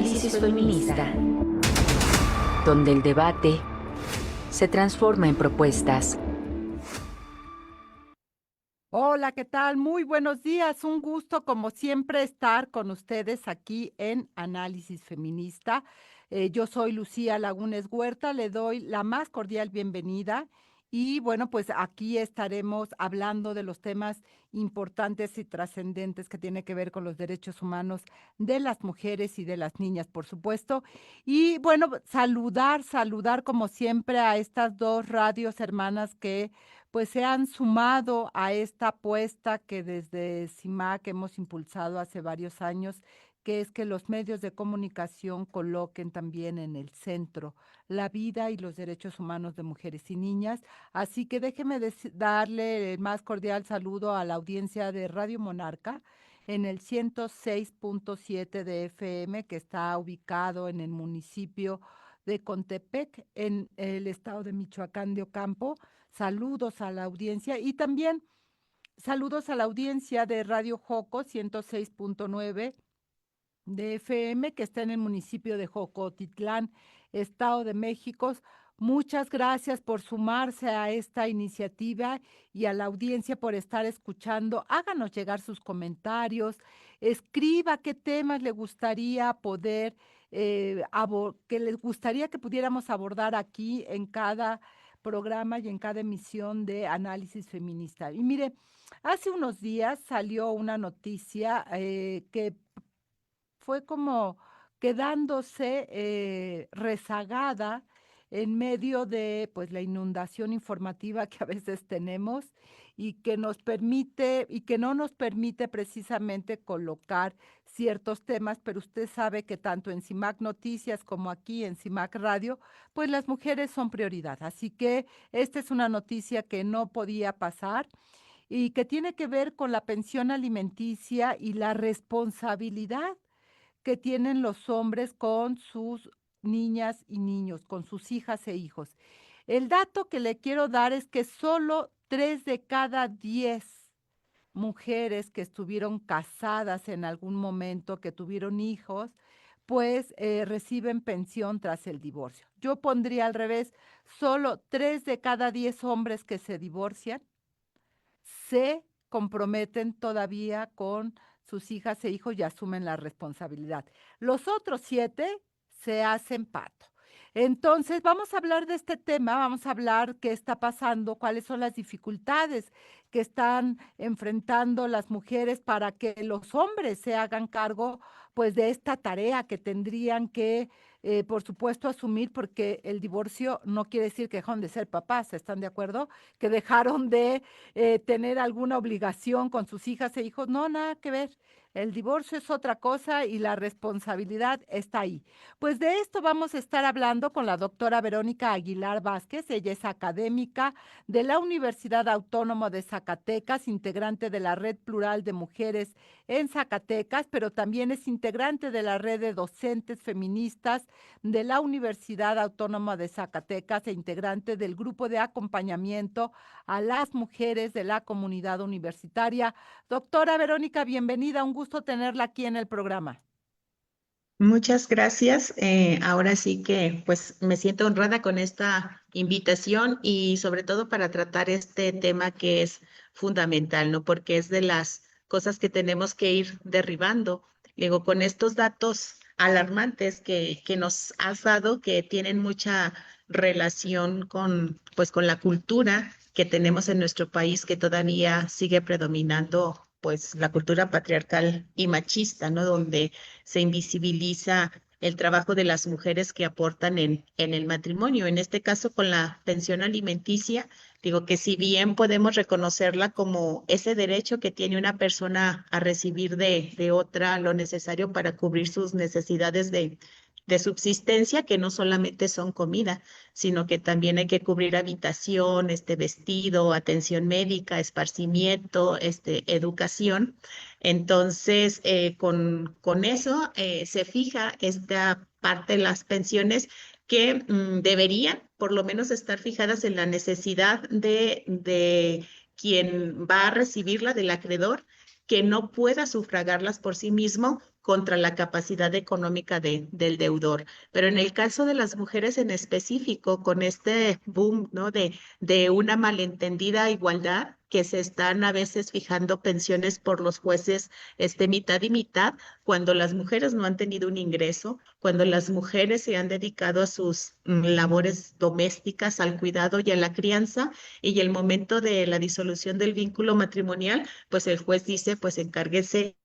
Análisis feminista, donde el debate se transforma en propuestas. Hola, ¿qué tal? Muy buenos días. Un gusto, como siempre, estar con ustedes aquí en Análisis Feminista. Yo soy Lucía Lagunes Huerta, le doy la más cordial bienvenida. Y bueno, pues aquí estaremos hablando de los temas importantes y trascendentes que tienen que ver con los derechos humanos de las mujeres y de las niñas, por supuesto. Y bueno, saludar como siempre a estas dos radios hermanas que pues se han sumado a esta apuesta que desde CIMAC hemos impulsado hace varios años, que es que los medios de comunicación coloquen también en el centro la vida y los derechos humanos de mujeres y niñas. Así que déjeme darle el más cordial saludo a la audiencia de Radio Monarca en el 106.7 de FM, que está ubicado en el municipio de Contepec, en el estado de Michoacán de Ocampo. Saludos a la audiencia y también saludos a la audiencia de Radio Joco 106.9 de FM, que está en el municipio de Jocotitlán, Estado de México. Muchas gracias por sumarse a esta iniciativa y a la audiencia por estar escuchando. Háganos llegar sus comentarios, escriba qué temas le gustaría poder, que les gustaría que pudiéramos abordar aquí en cada programa y en cada emisión de Análisis Feminista. Y mire, hace unos días salió una noticia que fue como quedándose rezagada en medio de pues la inundación informativa que a veces tenemos y que nos permite y que no nos permite precisamente colocar ciertos temas, pero usted sabe que tanto en CIMAC Noticias como aquí en CIMAC Radio, pues las mujeres son prioridad. Así que esta es una noticia que no podía pasar y que tiene que ver con la pensión alimenticia y la responsabilidad que tienen los hombres con sus niñas y niños, con sus hijas e hijos. El dato que le quiero dar es que solo 3 de cada 10 mujeres que estuvieron casadas en algún momento, que tuvieron hijos, pues reciben pensión tras el divorcio. Yo pondría al revés, solo 3 de cada 10 hombres que se divorcian se comprometen todavía con sus hijas e hijos y asumen la responsabilidad. Los otros 7 se hacen pato. Entonces, vamos a hablar de este tema, vamos a hablar qué está pasando, cuáles son las dificultades que están enfrentando las mujeres para que los hombres se hagan cargo, pues, de esta tarea que tendrían que, por supuesto, asumir, porque el divorcio no quiere decir que dejaron de ser papás, ¿están de acuerdo? Que dejaron de tener alguna obligación con sus hijas e hijos. No, nada que ver. El divorcio es otra cosa y la responsabilidad está ahí. Pues de esto vamos a estar hablando con la doctora Verónica Aguilar Vázquez. Ella es académica de la Universidad Autónoma de Zacatecas, integrante de la Red Plural de Mujeres en Zacatecas, pero también es integrante de la Red de Docentes Feministas de la Universidad Autónoma de Zacatecas e integrante del Grupo de Acompañamiento a las Mujeres de la Comunidad Universitaria. Doctora Verónica, bienvenida, un gusto tenerla aquí en el programa. Muchas gracias. Ahora sí que pues me siento honrada con esta invitación y sobre todo para tratar este tema que es fundamental, ¿no? Porque es de las cosas que tenemos que ir derribando. Digo, con estos datos alarmantes que nos has dado, que tienen mucha relación con, pues, con la cultura que tenemos en nuestro país, que todavía sigue predominando, pues, la cultura patriarcal y machista, ¿no? Donde se invisibiliza el trabajo de las mujeres que aportan en el matrimonio. En este caso, con la pensión alimenticia, digo que si bien podemos reconocerla como ese derecho que tiene una persona a recibir de otra lo necesario para cubrir sus necesidades de subsistencia, que no solamente son comida, sino que también hay que cubrir habitación, vestido, atención médica, esparcimiento, educación. Entonces, con eso se fija esta parte de las pensiones que deberían por lo menos estar fijadas en la necesidad de quien va a recibirla, del acreedor, que no pueda sufragarlas por sí mismo contra la capacidad económica del deudor. Pero en el caso de las mujeres en específico, con este boom, ¿no? de una malentendida igualdad, que se están a veces fijando pensiones por los jueces mitad y mitad, cuando las mujeres no han tenido un ingreso, cuando las mujeres se han dedicado a sus labores domésticas, al cuidado y a la crianza, y el momento de la disolución del vínculo matrimonial, pues el juez dice, pues encárguese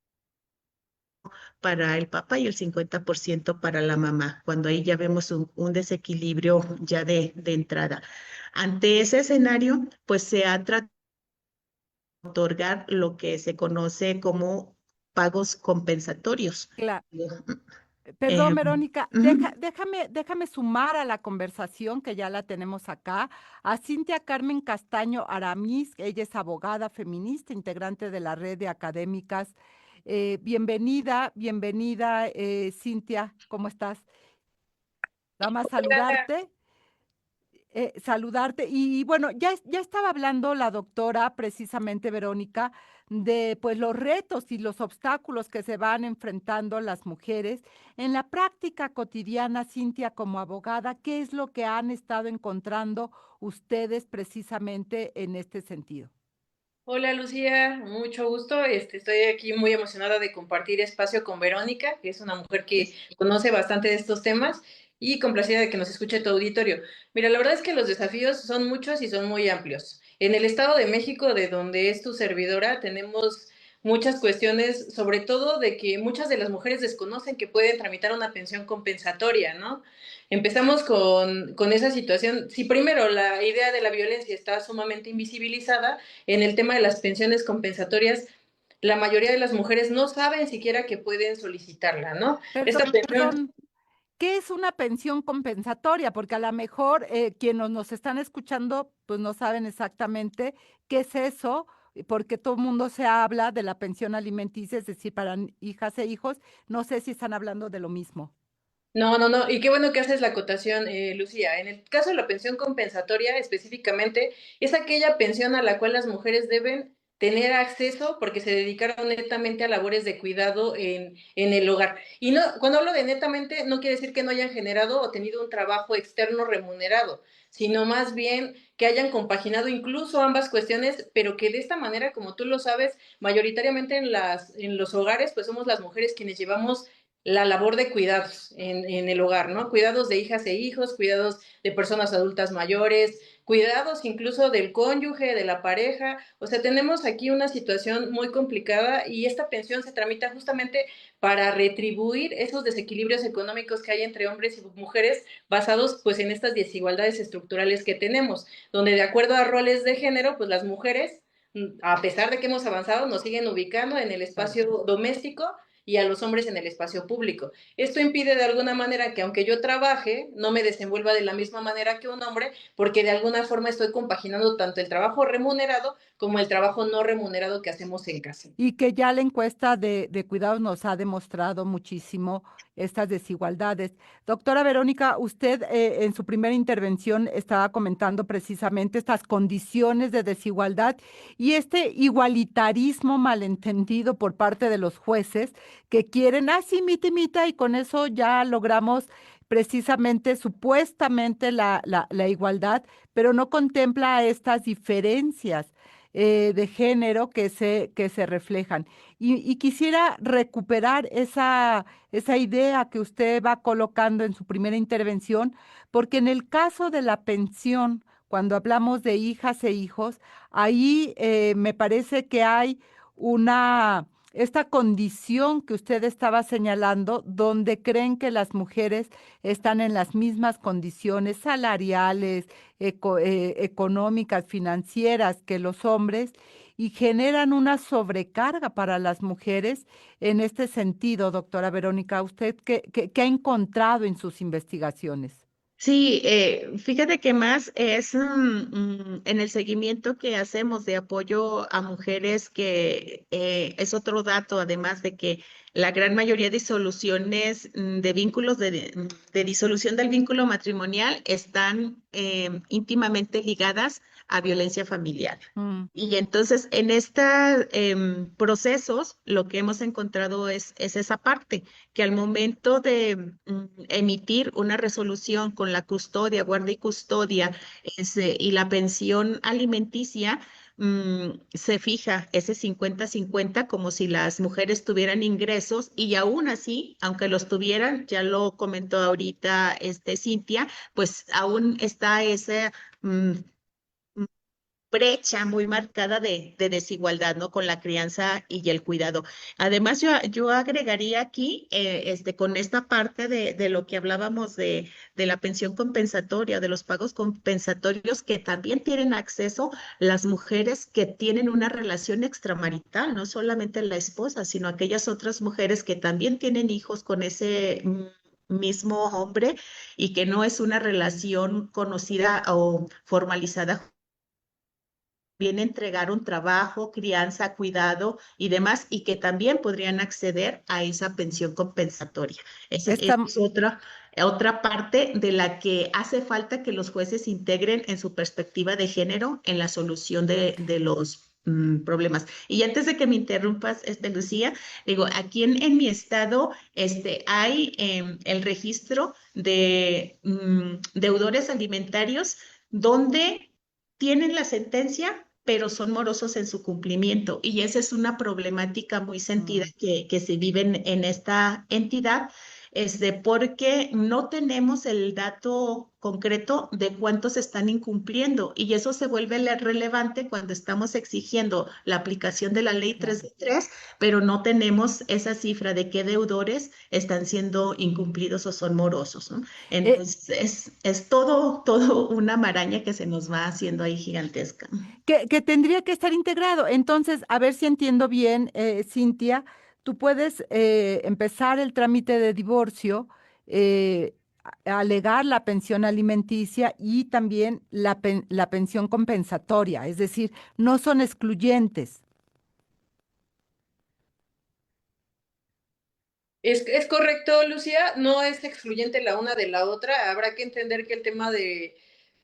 para el papá y el 50% para la mamá, cuando ahí ya vemos un desequilibrio ya de entrada. Ante ese escenario, pues se ha tratado de otorgar lo que se conoce como pagos compensatorios. Cla- Eh, Perdón, Verónica, ujú. déjame sumar a la conversación que ya la tenemos acá a Cintia Carmen Castaño Aramis. Ella es abogada feminista, integrante de la red de académicas. Bienvenida, Cintia, ¿cómo estás? Nada más saludarte. Y bueno, ya estaba hablando la doctora, precisamente Verónica, de pues los retos y los obstáculos que se van enfrentando las mujeres en la práctica cotidiana. Cintia, como abogada, ¿qué es lo que han estado encontrando ustedes precisamente en este sentido? Hola Lucía, mucho gusto. Estoy aquí muy emocionada de compartir espacio con Verónica, que es una mujer que conoce bastante de estos temas y complacida de que nos escuche tu auditorio. Mira, la verdad es que los desafíos son muchos y son muy amplios. En el Estado de México, de donde es tu servidora, tenemos muchas cuestiones, sobre todo de que muchas de las mujeres desconocen que pueden tramitar una pensión compensatoria, ¿no? Empezamos con esa situación. Si primero la idea de la violencia está sumamente invisibilizada, en el tema de las pensiones compensatorias, la mayoría de las mujeres no saben siquiera que pueden solicitarla, ¿no? Perdón, Esta pensión, perdón, ¿qué es una pensión compensatoria? Porque a lo mejor quienes nos están escuchando pues no saben exactamente qué es eso, porque todo el mundo se habla de la pensión alimenticia, es decir, para hijas e hijos. No sé si están hablando de lo mismo. no, y qué bueno que haces la acotación, Lucía. En el caso de la pensión compensatoria, específicamente, es aquella pensión a la cual las mujeres deben tener acceso porque se dedicaron netamente a labores de cuidado en el hogar. Y no, cuando hablo de netamente, no quiere decir que no hayan generado o tenido un trabajo externo remunerado, sino más bien que hayan compaginado incluso ambas cuestiones, pero que de esta manera, como tú lo sabes, mayoritariamente en los hogares, pues somos las mujeres quienes llevamos la labor de cuidados en el hogar, ¿no? Cuidados de hijas e hijos, cuidados de personas adultas mayores, cuidados incluso del cónyuge, de la pareja. O sea, tenemos aquí una situación muy complicada y esta pensión se tramita justamente para retribuir esos desequilibrios económicos que hay entre hombres y mujeres basados pues en estas desigualdades estructurales que tenemos, donde de acuerdo a roles de género, pues las mujeres, a pesar de que hemos avanzado, nos siguen ubicando en el Claro. espacio doméstico y a los hombres en el espacio público. Esto impide de alguna manera que aunque yo trabaje, no me desenvuelva de la misma manera que un hombre, porque de alguna forma estoy compaginando tanto el trabajo remunerado como el trabajo no remunerado que hacemos en casa. Y que ya la encuesta de cuidados nos ha demostrado muchísimo estas desigualdades. Doctora Verónica, usted en su primera intervención estaba comentando precisamente estas condiciones de desigualdad y este igualitarismo malentendido por parte de los jueces que quieren, sí, mita, y con eso ya logramos precisamente, supuestamente, la igualdad, pero no contempla estas diferencias de género que se reflejan. Y quisiera recuperar esa idea que usted va colocando en su primera intervención, porque en el caso de la pensión, cuando hablamos de hijas e hijos, ahí me parece que hay esta condición que usted estaba señalando, donde creen que las mujeres están en las mismas condiciones salariales, económicas, financieras que los hombres y generan una sobrecarga para las mujeres en este sentido, doctora Verónica. ¿Usted qué ha encontrado en sus investigaciones? Sí, fíjate que más es en el seguimiento que hacemos de apoyo a mujeres, que es otro dato, además de que la gran mayoría de disoluciones de vínculos de disolución del vínculo matrimonial están íntimamente ligadas a violencia familiar. Mm. Y entonces en estos procesos lo que hemos encontrado es esa parte, que al momento de emitir una resolución con la custodia, guarda y custodia y la pensión alimenticia, se fija ese 50-50 como si las mujeres tuvieran ingresos y aún así, aunque los tuvieran, ya lo comentó ahorita Cintia, pues aún está ese mm, brecha muy marcada de desigualdad, ¿no? Con la crianza y el cuidado. Además, yo agregaría aquí, con esta parte de lo que hablábamos de la pensión compensatoria, de los pagos compensatorios, que también tienen acceso las mujeres que tienen una relación extramarital, no solamente la esposa, sino aquellas otras mujeres que también tienen hijos con ese mismo hombre y que no es una relación conocida o formalizada, bien entregar un trabajo, crianza, cuidado y demás, y que también podrían acceder a esa pensión compensatoria. Esa Está, es otra parte de la que hace falta que los jueces integren en su perspectiva de género en la solución de los problemas. Y antes de que me interrumpas, Lucía, digo, aquí en mi estado hay el registro de deudores alimentarios donde tienen la sentencia, pero son morosos en su cumplimiento. Y esa es una problemática muy sentida mm. que se vive en esta entidad, porque no tenemos el dato concreto de cuántos están incumpliendo. Y eso se vuelve relevante cuando estamos exigiendo la aplicación de la ley Claro. 3 de 3, pero no tenemos esa cifra de qué deudores están siendo incumplidos o son morosos, ¿no? Eh, Entonces, es todo una maraña que se nos va haciendo ahí gigantesca. que tendría que estar integrado. Entonces, a ver si entiendo bien, Cintia, tú puedes empezar el trámite de divorcio, alegar la pensión alimenticia y también la pensión compensatoria, es decir, no son excluyentes. Es correcto, Lucía, no es excluyente la una de la otra. Habrá que entender que el tema de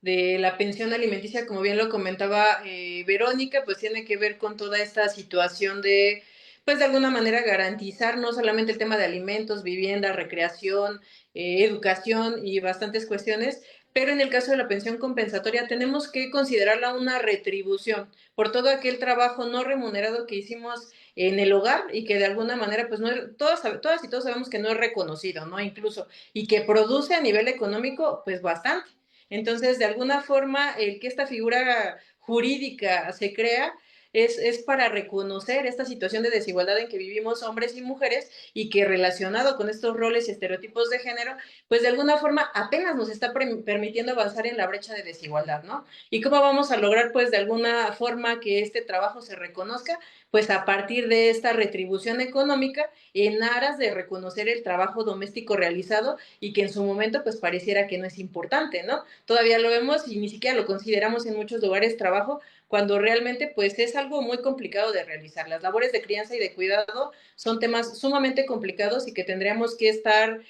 la pensión alimenticia, como bien lo comentaba Verónica, pues tiene que ver con toda esta situación de, pues de alguna manera garantizar no solamente el tema de alimentos, vivienda, recreación, educación y bastantes cuestiones, pero en el caso de la pensión compensatoria tenemos que considerarla una retribución por todo aquel trabajo no remunerado que hicimos en el hogar y que de alguna manera, pues no todas y todos sabemos que no es reconocido, ¿no? Incluso, y que produce a nivel económico, pues bastante. Entonces, de alguna forma, el que esta figura jurídica se crea es para reconocer esta situación de desigualdad en que vivimos hombres y mujeres y que relacionado con estos roles y estereotipos de género, pues de alguna forma apenas nos está permitiendo avanzar en la brecha de desigualdad, ¿no? ¿Y cómo vamos a lograr, pues, de alguna forma que este trabajo se reconozca? Pues a partir de esta retribución económica en aras de reconocer el trabajo doméstico realizado y que en su momento pues pareciera que no es importante, ¿no? Todavía lo vemos y ni siquiera lo consideramos en muchos lugares trabajo cuando realmente pues es algo muy complicado de realizar. Las labores de crianza y de cuidado son temas sumamente complicados y que tendríamos que estar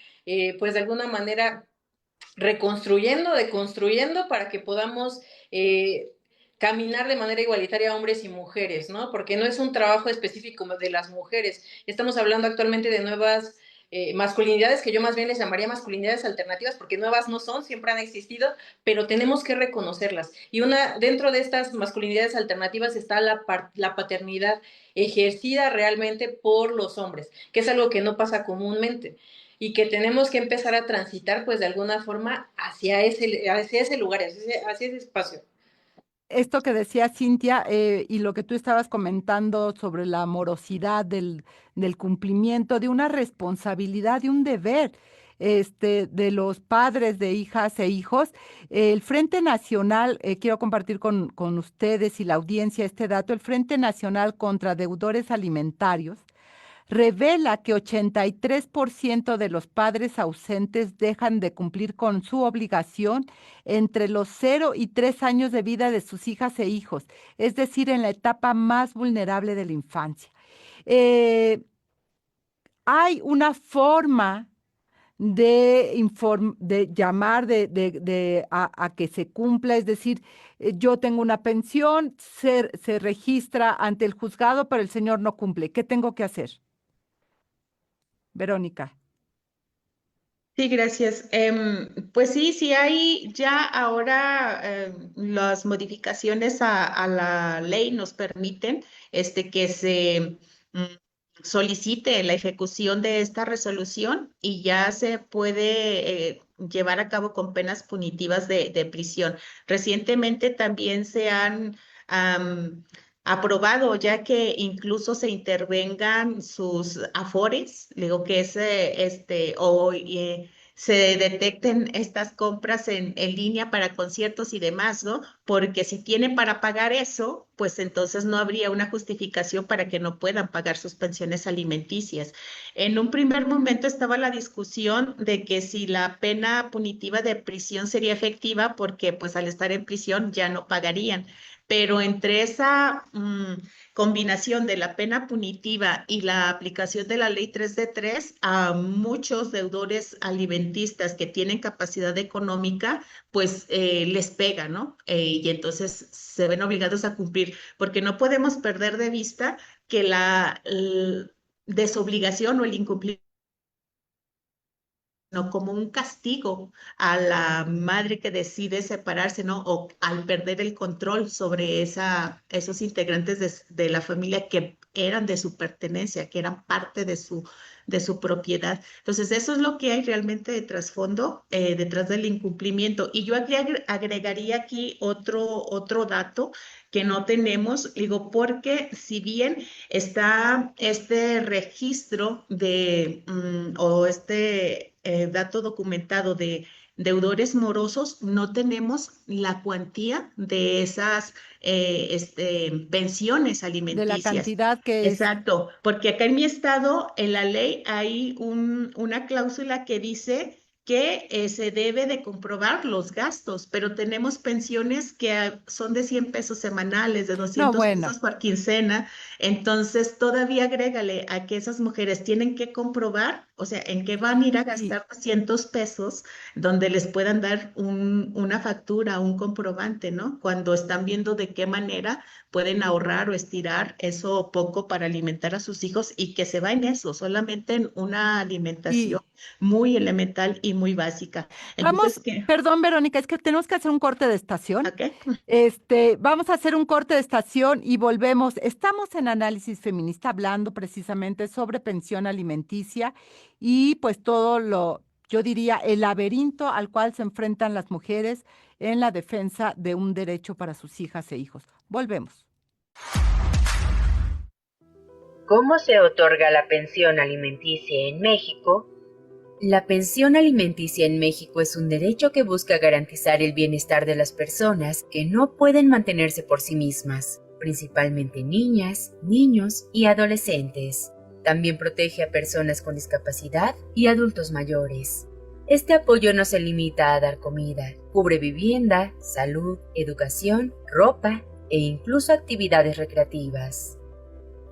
pues de alguna manera reconstruyendo, deconstruyendo para que podamos caminar de manera igualitaria a hombres y mujeres, ¿no? Porque no es un trabajo específico de las mujeres. Estamos hablando actualmente de nuevas masculinidades, que yo más bien les llamaría masculinidades alternativas, porque nuevas no son, siempre han existido, pero tenemos que reconocerlas. Y dentro de estas masculinidades alternativas está la paternidad ejercida realmente por los hombres, que es algo que no pasa comúnmente y que tenemos que empezar a transitar pues de alguna forma hacia ese lugar, hacia ese espacio. Esto que decía Cintia y lo que tú estabas comentando sobre la morosidad del cumplimiento, de una responsabilidad, de un deber de los padres de hijas e hijos. El Frente Nacional, quiero compartir con ustedes y la audiencia este dato, el Frente Nacional contra Deudores Alimentarios revela que 83% de los padres ausentes dejan de cumplir con su obligación entre los 0 y 3 años de vida de sus hijas e hijos, es decir, en la etapa más vulnerable de la infancia. Eh, Hay una forma de llamar a que se cumpla, es decir, yo tengo una pensión, se registra ante el juzgado, pero el señor no cumple. ¿Qué tengo que hacer? Verónica. Sí, gracias. Pues sí, sí hay ya ahora las modificaciones a la ley nos permiten que se solicite la ejecución de esta resolución y ya se puede llevar a cabo con penas punitivas de prisión. Recientemente también se han aprobado, ya que incluso se intervengan sus afores, digo que es se detecten estas compras en línea para conciertos y demás, ¿no? Porque si tienen para pagar eso, pues entonces no habría una justificación para que no puedan pagar sus pensiones alimenticias. En un primer momento estaba la discusión de que si la pena punitiva de prisión sería efectiva, porque pues al estar en prisión ya no pagarían. Pero entre esa combinación de la pena punitiva y la aplicación de la ley 3 de 3 a muchos deudores alimentistas que tienen capacidad económica, pues les pega, ¿no? Y entonces se ven obligados a cumplir, porque no podemos perder de vista que la desobligación o el incumplimiento no como un castigo a la madre que decide separarse, ¿no? O al perder el control sobre esos integrantes de la familia que eran de su pertenencia, que eran parte de su propiedad. Entonces, eso es lo que hay realmente de trasfondo detrás del incumplimiento. Y yo agregaría aquí otro dato que no tenemos, digo, porque si bien está este registro o dato documentado de deudores morosos, no tenemos la cuantía de esas pensiones De la alimenticias. cantidad que es. Exacto, porque acá en mi estado, en la ley, hay una cláusula que dice que se debe de comprobar los gastos, pero tenemos pensiones que son de 100 pesos semanales, de No, 200 bueno. pesos por quincena. Entonces, todavía agrégale a que esas mujeres tienen que comprobar, o sea, en qué van a ir a Sí, gastar 200 pesos, donde les puedan dar una factura, un comprobante, ¿no? Cuando están viendo de qué manera pueden ahorrar o estirar eso poco para alimentar a sus hijos y que se va en eso, solamente en una alimentación sí. muy elemental y muy básica. Entonces, Vamos, ¿qué? perdón, Verónica, es que tenemos que hacer un corte de estación. ¿Ok? Vamos a hacer un corte de estación y volvemos. Estamos en Análisis Feminista hablando precisamente sobre pensión alimenticia y pues yo diría, el laberinto al cual se enfrentan las mujeres en la defensa de un derecho para sus hijas e hijos. Volvemos. ¿Cómo se otorga la pensión alimenticia en México? La pensión alimenticia en México es un derecho que busca garantizar el bienestar de las personas que no pueden mantenerse por sí mismas, principalmente niñas, niños y adolescentes. También protege a personas con discapacidad y adultos mayores. Este apoyo no se limita a dar comida, cubre vivienda, salud, educación, ropa e incluso actividades recreativas.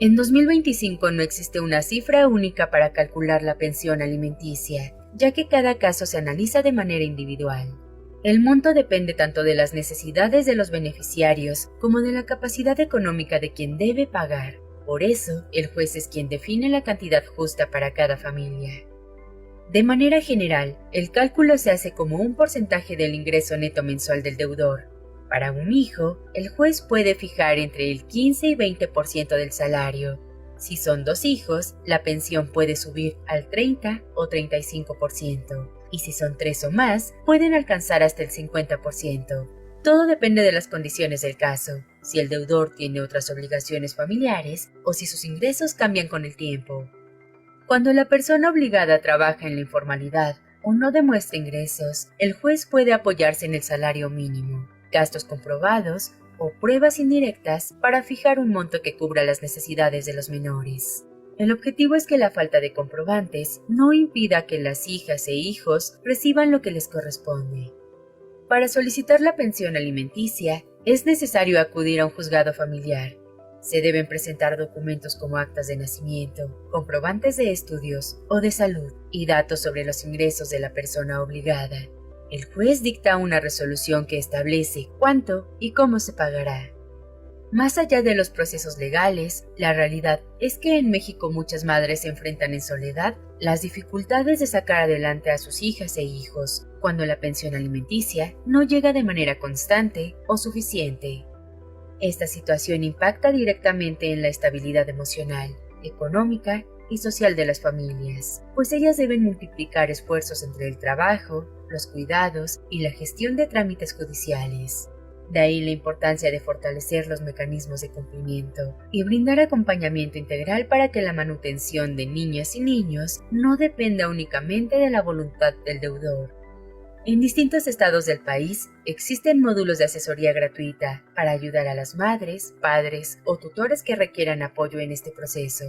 En 2025 no existe una cifra única para calcular la pensión alimenticia, ya que cada caso se analiza de manera individual. El monto depende tanto de las necesidades de los beneficiarios como de la capacidad económica de quien debe pagar. Por eso, el juez es quien define la cantidad justa para cada familia. De manera general, el cálculo se hace como un porcentaje del ingreso neto mensual del deudor. Para un hijo, el juez puede fijar entre el 15 y 20% del salario. Si son 2 hijos, la pensión puede subir al 30 o 35%. Y si son 3 o más, pueden alcanzar hasta el 50%. Todo depende de las condiciones del caso, si el deudor tiene otras obligaciones familiares o si sus ingresos cambian con el tiempo. Cuando la persona obligada trabaja en la informalidad o no demuestra ingresos, el juez puede apoyarse en el salario mínimo, gastos comprobados o pruebas indirectas para fijar un monto que cubra las necesidades de los menores. El objetivo es que la falta de comprobantes no impida que las hijas e hijos reciban lo que les corresponde. Para solicitar la pensión alimenticia, es necesario acudir a un juzgado familiar. Se deben presentar documentos como actas de nacimiento, comprobantes de estudios o de salud y datos sobre los ingresos de la persona obligada. El juez dicta una resolución que establece cuánto y cómo se pagará. Más allá de los procesos legales, la realidad es que en México muchas madres se enfrentan en soledad las dificultades de sacar adelante a sus hijas e hijos cuando la pensión alimenticia no llega de manera constante o suficiente. Esta situación impacta directamente en la estabilidad emocional, económica y social de las familias, pues ellas deben multiplicar esfuerzos entre el trabajo, los cuidados y la gestión de trámites judiciales. De ahí la importancia de fortalecer los mecanismos de cumplimiento y brindar acompañamiento integral para que la manutención de niñas y niños no dependa únicamente de la voluntad del deudor. En distintos estados del país existen módulos de asesoría gratuita para ayudar a las madres, padres o tutores que requieran apoyo en este proceso.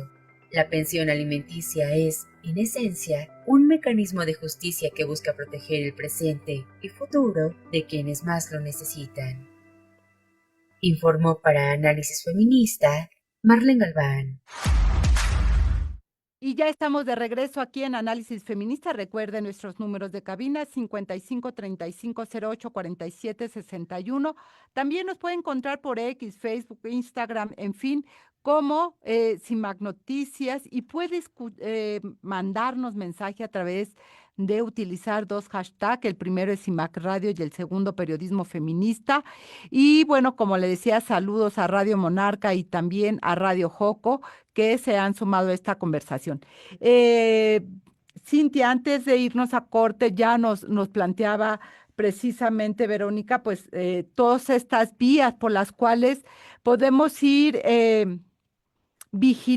La pensión alimenticia es, en esencia, un mecanismo de justicia que busca proteger el presente y futuro de quienes más lo necesitan. Informó para Análisis Feminista, Marlene Galván. Y ya estamos de regreso aquí en Análisis Feminista. Recuerden nuestros números de cabina 55 35 08 47 61. También nos pueden encontrar por X, Facebook, Instagram, en fin, como CIMAC Noticias, y puedes mandarnos mensaje a través de utilizar dos hashtags. El primero es CIMAC Radio y el segundo Periodismo Feminista. Y bueno, como le decía, saludos a Radio Monarca y también a Radio Joco, que se han sumado a esta conversación. Cintia, antes de irnos a corte, ya nos planteaba precisamente, Verónica, pues todas estas vías por las cuales podemos ir,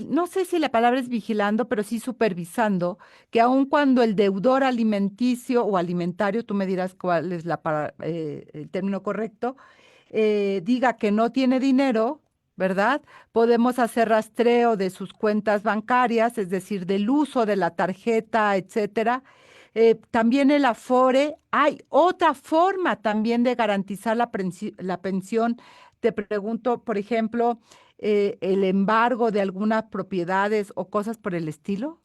no sé si la palabra es vigilando, pero sí supervisando, que aun cuando el deudor alimenticio o alimentario, tú me dirás cuál es el término correcto, diga que no tiene dinero, ¿verdad? Podemos hacer rastreo de sus cuentas bancarias, es decir, del uso de la tarjeta, etcétera. También el Afore, hay otra forma también de garantizar la pensión. Te pregunto, por ejemplo, el embargo de algunas propiedades o cosas por el estilo.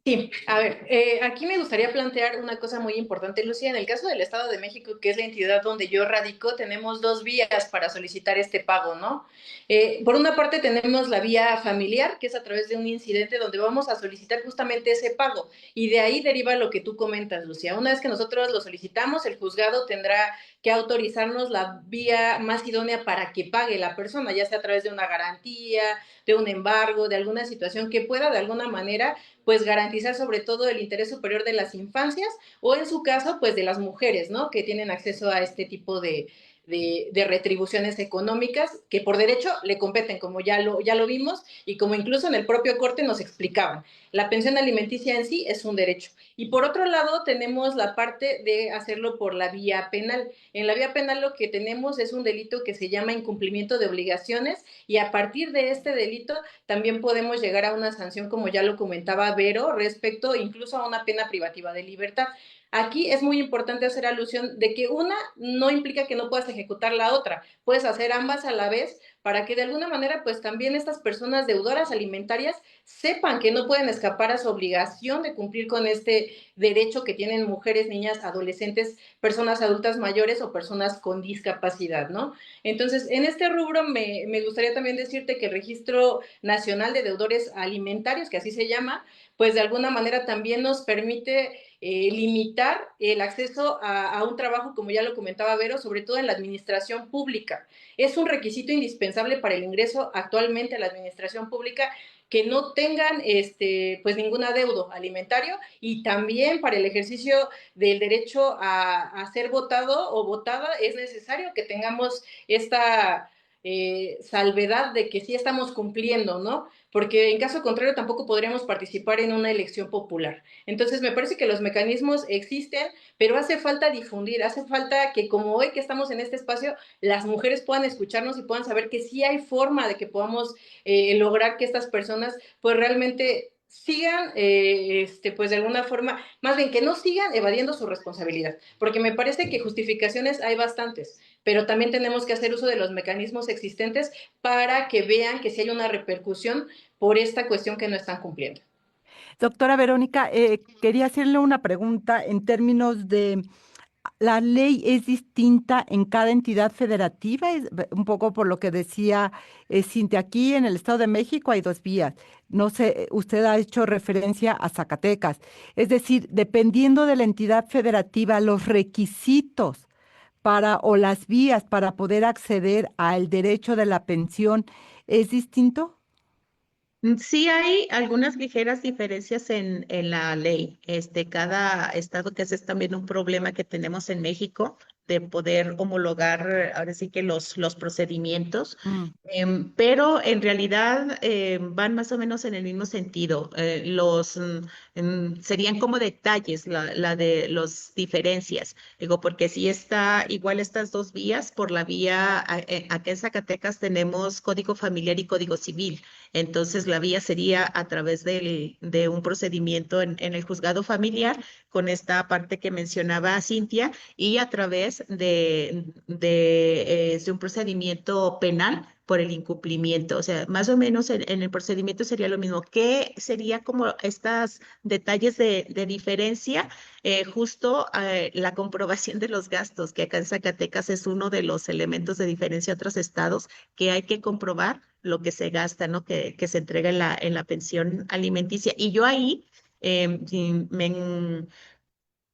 Sí, a ver, aquí me gustaría plantear una cosa muy importante, Lucía. En el caso del Estado de México, que es la entidad donde yo radico, tenemos dos vías para solicitar este pago, ¿no? Por una parte tenemos la vía familiar, que es a través de un incidente donde vamos a solicitar justamente ese pago, y de ahí deriva lo que tú comentas, Lucía. Una vez que nosotros lo solicitamos, el juzgado tendrá que autorizarnos la vía más idónea para que pague la persona, ya sea a través de una garantía, de un embargo, de alguna situación que pueda de alguna manera pues garantizar sobre todo el interés superior de las infancias o en su caso pues de las mujeres, ¿no? Que tienen acceso a este tipo de retribuciones económicas que por derecho le competen, como ya lo vimos y como incluso en el propio corte nos explicaban. La pensión alimenticia en sí es un derecho. Y por otro lado tenemos la parte de hacerlo por la vía penal. En la vía penal lo que tenemos es un delito que se llama incumplimiento de obligaciones y a partir de este delito también podemos llegar a una sanción, como ya lo comentaba Vero, respecto incluso a una pena privativa de libertad. Aquí es muy importante hacer alusión de que una no implica que no puedas ejecutar la otra, puedes hacer ambas a la vez para que de alguna manera pues también estas personas deudoras alimentarias sepan que no pueden escapar a su obligación de cumplir con este derecho que tienen mujeres, niñas, adolescentes, personas adultas mayores o personas con discapacidad, ¿no? Entonces, en este rubro me gustaría también decirte que el Registro Nacional de Deudores Alimentarios, que así se llama, pues de alguna manera también nos permite limitar el acceso a un trabajo, como ya lo comentaba Vero, sobre todo en la administración pública. Es un requisito indispensable para el ingreso actualmente a la administración pública que no tengan pues ningún adeudo alimentario y también para el ejercicio del derecho a ser votado o votada es necesario que tengamos esta salvedad de que sí estamos cumpliendo, ¿no? Porque en caso contrario tampoco podríamos participar en una elección popular. Entonces me parece que los mecanismos existen, pero hace falta difundir, hace falta que como hoy que estamos en este espacio, las mujeres puedan escucharnos y puedan saber que sí hay forma de que podamos lograr que estas personas pues realmente sigan, pues de alguna forma, más bien que no sigan evadiendo su responsabilidad, porque me parece que justificaciones hay bastantes, pero también tenemos que hacer uso de los mecanismos existentes para que vean que sí hay una repercusión por esta cuestión que no están cumpliendo. Doctora Verónica, quería hacerle una pregunta en términos de la ley es distinta en cada entidad federativa, un poco por lo que decía Cintia, aquí en el Estado de México hay dos vías. No sé, usted ha hecho referencia a Zacatecas. Es decir, dependiendo de la entidad federativa, los requisitos para o las vías para poder acceder al derecho de la pensión es distinto. Sí hay algunas ligeras diferencias en la ley. Cada estado, que ese es también un problema que tenemos en México, de poder homologar ahora sí que los procedimientos, Mm, pero en realidad van más o menos en el mismo sentido. Serían como detalles la de las diferencias. Digo, porque si está igual estas dos vías, por la vía, acá en Zacatecas tenemos Código Familiar y Código Civil. Entonces, la vía sería a través de un procedimiento en el juzgado familiar, con esta parte que mencionaba Cintia, y a través de un procedimiento penal por el incumplimiento. O sea, más o menos en el procedimiento sería lo mismo. ¿Qué sería como estos detalles de diferencia? Justo la comprobación de los gastos, que acá en Zacatecas es uno de los elementos de diferencia a otros estados, que hay que comprobar lo que se gasta, ¿no? Que se entrega en la pensión alimenticia. Y yo ahí sí,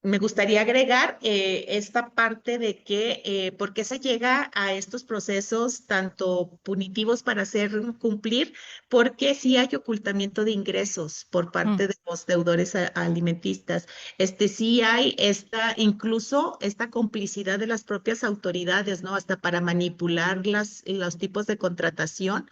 me gustaría agregar esta parte de que, ¿por qué se llega a estos procesos tanto punitivos para hacer cumplir? Porque sí hay ocultamiento de ingresos por mm. parte de los deudores alimentistas. Sí hay incluso esta complicidad de las propias autoridades, ¿no? Hasta para manipular los tipos de contratación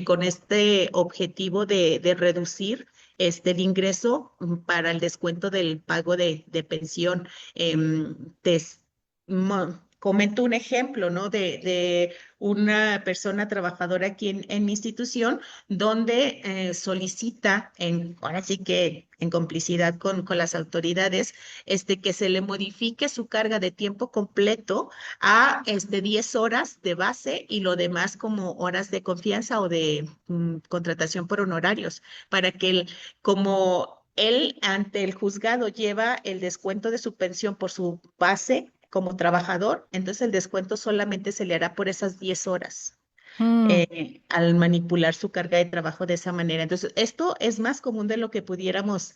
con este objetivo de reducir el ingreso para el descuento del pago de pensión. Em, te comento un ejemplo, ¿no? De una persona trabajadora aquí en mi institución, donde solicita, ahora sí que en complicidad con las autoridades, que se le modifique su carga de tiempo completo a 10 horas de base y lo demás como horas de confianza o de contratación por honorarios, para que como él ante el juzgado lleva el descuento de su pensión por su base como trabajador, entonces el descuento solamente se le hará por esas 10 horas Mm. al manipular su carga de trabajo de esa manera. Entonces, esto es más común de lo que pudiéramos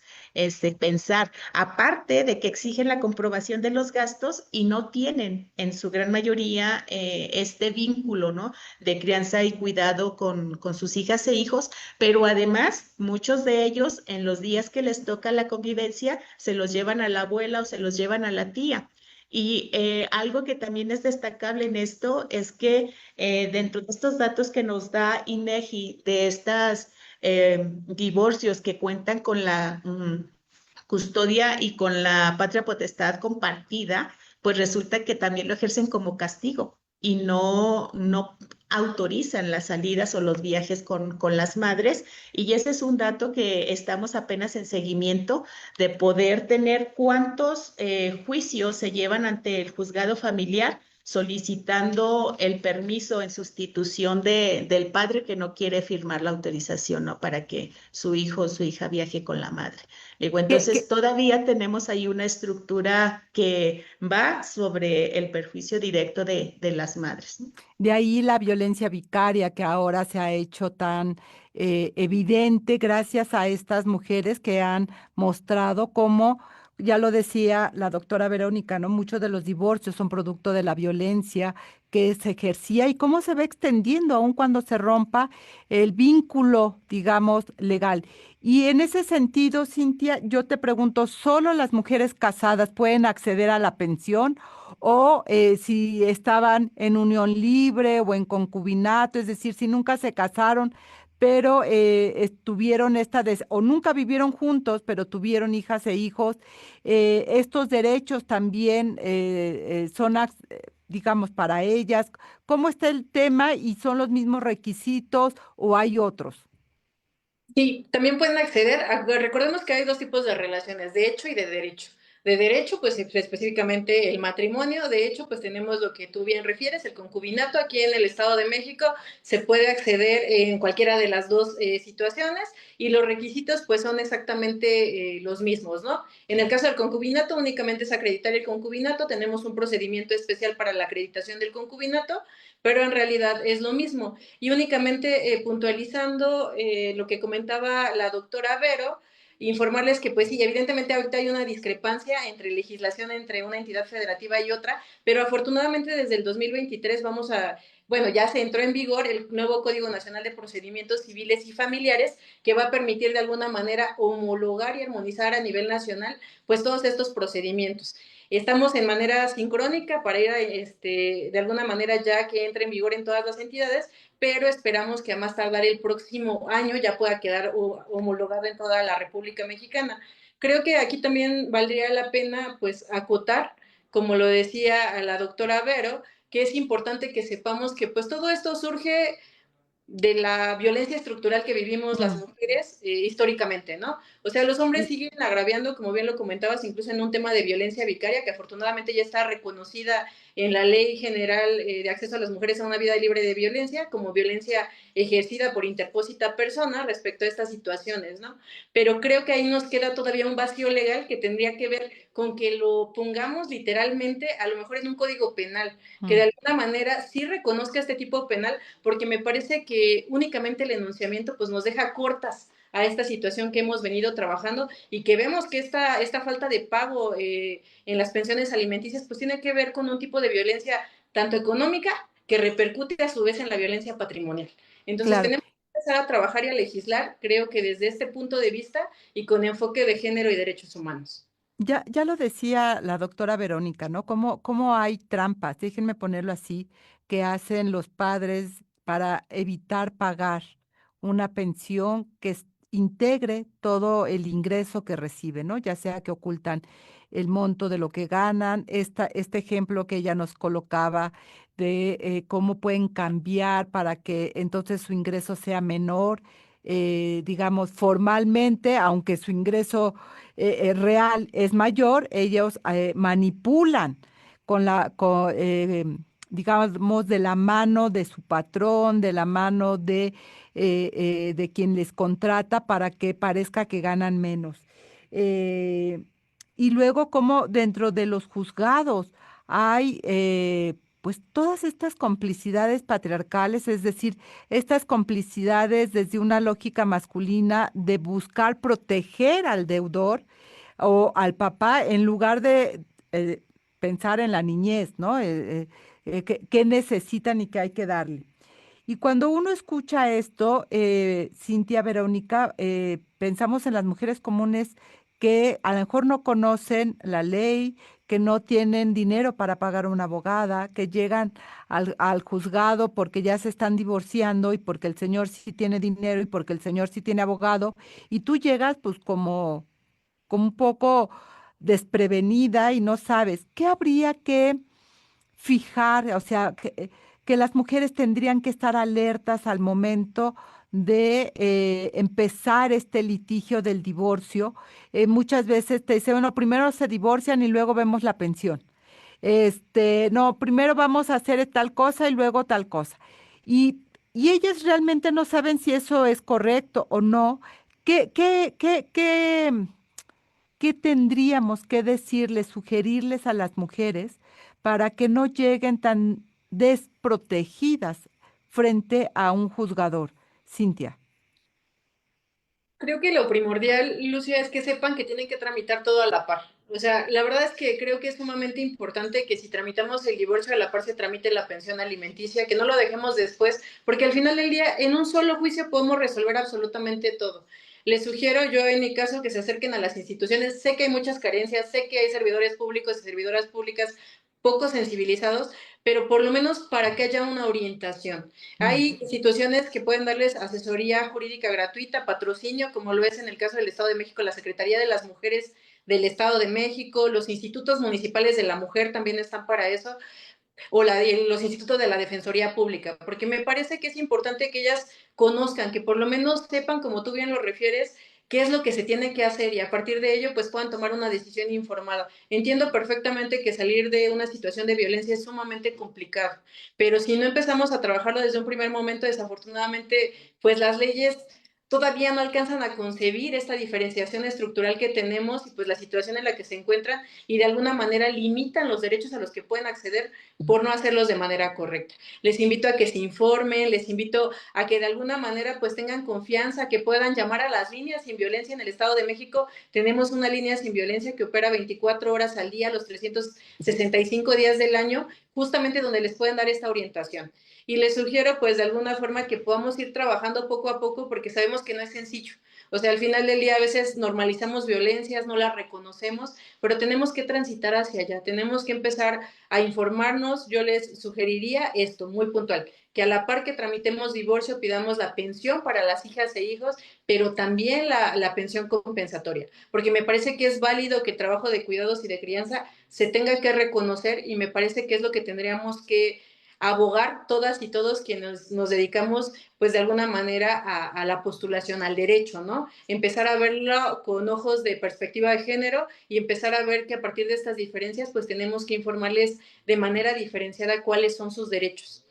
pensar, aparte de que exigen la comprobación de los gastos y no tienen en su gran mayoría este vínculo, ¿no? De crianza y cuidado con sus hijas e hijos, pero además muchos de ellos en los días que les toca la convivencia se los llevan a la abuela o se los llevan a la tía. Y algo que también es destacable en esto es que dentro de estos datos que nos da INEGI de estos divorcios que cuentan con la custodia y con la patria potestad compartida, pues resulta que también lo ejercen como castigo y no autorizan las salidas o los viajes con las madres. Y ese es un dato que estamos apenas en seguimiento de poder tener cuántos juicios se llevan ante el juzgado familiar solicitando el permiso en sustitución del padre que no quiere firmar la autorización, ¿no? Para que su hijo o su hija viaje con la madre. Digo, ¿Qué, entonces qué- todavía tenemos ahí una estructura que va sobre el perjuicio directo de las madres, ¿no? De ahí la violencia vicaria que ahora se ha hecho tan evidente gracias a estas mujeres que han mostrado cómo, ya lo decía la doctora Verónica, ¿no? Muchos de los divorcios son producto de la violencia que se ejercía y cómo se va extendiendo aun cuando se rompa el vínculo, digamos, legal. Y en ese sentido, Cintia, yo te pregunto, ¿solo las mujeres casadas pueden acceder a la pensión? O si estaban en unión libre o en concubinato, es decir, si nunca se casaron, pero tuvieron o nunca vivieron juntos, pero tuvieron hijas e hijos, estos derechos también son, digamos, para ellas. ¿Cómo está el tema y son los mismos requisitos o hay otros? Sí, también pueden acceder recordemos que hay dos tipos de relaciones, de hecho y de derecho. De derecho, pues específicamente el matrimonio. De hecho, pues tenemos lo que tú bien refieres, el concubinato. Aquí en el Estado de México se puede acceder en cualquiera de las dos situaciones, y los requisitos pues son exactamente los mismos, ¿no? En el caso del concubinato únicamente es acreditar el concubinato. Tenemos un procedimiento especial para la acreditación del concubinato, pero en realidad es lo mismo. Y únicamente puntualizando lo que comentaba la doctora Vero, informarles que pues sí, evidentemente ahorita hay una discrepancia entre legislación entre una entidad federativa y otra, pero afortunadamente desde el 2023 bueno, ya se entró en vigor el nuevo Código Nacional de Procedimientos Civiles y Familiares, que va a permitir de alguna manera homologar y armonizar a nivel nacional pues todos estos procedimientos. Estamos en manera sincrónica para ir de alguna manera ya que entre en vigor en todas las entidades, pero esperamos que a más tardar el próximo año ya pueda quedar homologado en toda la República Mexicana. Creo que aquí también valdría la pena pues acotar, como lo decía la doctora Vero, que es importante que sepamos que pues todo esto surge de la violencia estructural que vivimos las mujeres históricamente, ¿no? O sea, los hombres siguen agraviando, como bien lo comentabas, incluso en un tema de violencia vicaria, que afortunadamente ya está reconocida en la Ley General de Acceso a las Mujeres a una Vida Libre de Violencia, como violencia ejercida por interpósita persona respecto a estas situaciones, ¿no? Pero creo que ahí nos queda todavía un vacío legal que tendría que ver con que lo pongamos literalmente, a lo mejor en un código penal, que de alguna manera sí reconozca este tipo penal, porque me parece que únicamente el enunciamiento pues nos deja cortas a esta situación que hemos venido trabajando, y que vemos que esta falta de pago en las pensiones alimenticias pues tiene que ver con un tipo de violencia tanto económica que repercute a su vez en la violencia patrimonial. Entonces Claro. tenemos que empezar a trabajar y a legislar, creo que desde este punto de vista y con enfoque de género y derechos humanos. Ya lo decía la doctora Verónica, ¿no? Cómo hay trampas, déjenme ponerlo así, que hacen los padres para evitar pagar una pensión que integre todo el ingreso que reciben, ¿no? Ya sea que ocultan el monto de lo que ganan, este ejemplo que ella nos colocaba de cómo pueden cambiar para que entonces su ingreso sea menor, digamos, formalmente, aunque su ingreso real es mayor, ellos manipulan digamos, de la mano de su patrón, de la mano de quien les contrata para que parezca que ganan menos. Eh, y luego, como dentro de los juzgados hay, pues, todas estas complicidades patriarcales, es decir, estas complicidades desde una lógica masculina de buscar proteger al deudor o al papá en lugar de pensar en la niñez, ¿no? ¿Qué necesitan y qué hay que darle? Y cuando uno escucha esto, Cintia, Verónica, pensamos en las mujeres comunes que a lo mejor no conocen la ley, que no tienen dinero para pagar a una abogada, que llegan al juzgado porque ya se están divorciando y porque el señor sí tiene dinero y porque el señor sí tiene abogado, y tú llegas pues como un poco desprevenida y no sabes qué habría que fijar, o sea, que las mujeres tendrían que estar alertas al momento de empezar este litigio del divorcio. Muchas veces te dicen, bueno, primero se divorcian y luego vemos la pensión. No, primero vamos a hacer tal cosa y luego tal cosa. Y ellas realmente no saben si eso es correcto o no. ¿Qué tendríamos que decirles, sugerirles a las mujeres para que no lleguen tan desprotegidas frente a un juzgador? Cintia. Creo que lo primordial, Lucia, es que sepan que tienen que tramitar todo a la par. O sea, la verdad es que creo que es sumamente importante que si tramitamos el divorcio a la par se tramite la pensión alimenticia, que no lo dejemos después, porque al final del día en un solo juicio podemos resolver absolutamente todo. Les sugiero yo en mi caso que se acerquen a las instituciones. Sé que hay muchas carencias, sé que hay servidores públicos y servidoras públicas poco sensibilizados, pero por lo menos para que haya una orientación. Hay instituciones que pueden darles asesoría jurídica gratuita, patrocinio, como lo es en el caso del Estado de México, la Secretaría de las Mujeres del Estado de México, los institutos municipales de la mujer también están para eso, o los institutos de la Defensoría Pública, porque me parece que es importante que ellas conozcan, que por lo menos sepan, como tú bien lo refieres, qué es lo que se tiene que hacer y a partir de ello pues puedan tomar una decisión informada. Entiendo perfectamente que salir de una situación de violencia es sumamente complicado, pero si no empezamos a trabajarlo desde un primer momento, desafortunadamente pues las leyes todavía no alcanzan a concebir esta diferenciación estructural que tenemos y pues la situación en la que se encuentran y de alguna manera limitan los derechos a los que pueden acceder por no hacerlos de manera correcta. Les invito a que se informen, les invito a que de alguna manera pues tengan confianza, que puedan llamar a las líneas sin violencia en el Estado de México. Tenemos una línea sin violencia que opera 24 horas al día, los 365 días del año, justamente donde les pueden dar esta orientación. Y les sugiero pues de alguna forma que podamos ir trabajando poco a poco porque sabemos que no es sencillo. O sea, al final del día a veces normalizamos violencias, no las reconocemos, pero tenemos que transitar hacia allá, tenemos que empezar a informarnos. Yo les sugeriría esto, muy puntual, que a la par que tramitemos divorcio pidamos la pensión para las hijas e hijos, pero también la pensión compensatoria, porque me parece que es válido que el trabajo de cuidados y de crianza se tenga que reconocer y me parece que es lo que tendríamos que abogar todas y todos quienes nos dedicamos pues de alguna manera a la postulación al derecho, ¿no? Empezar a verlo con ojos de perspectiva de género y empezar a ver que a partir de estas diferencias pues tenemos que informarles de manera diferenciada cuáles son sus derechos.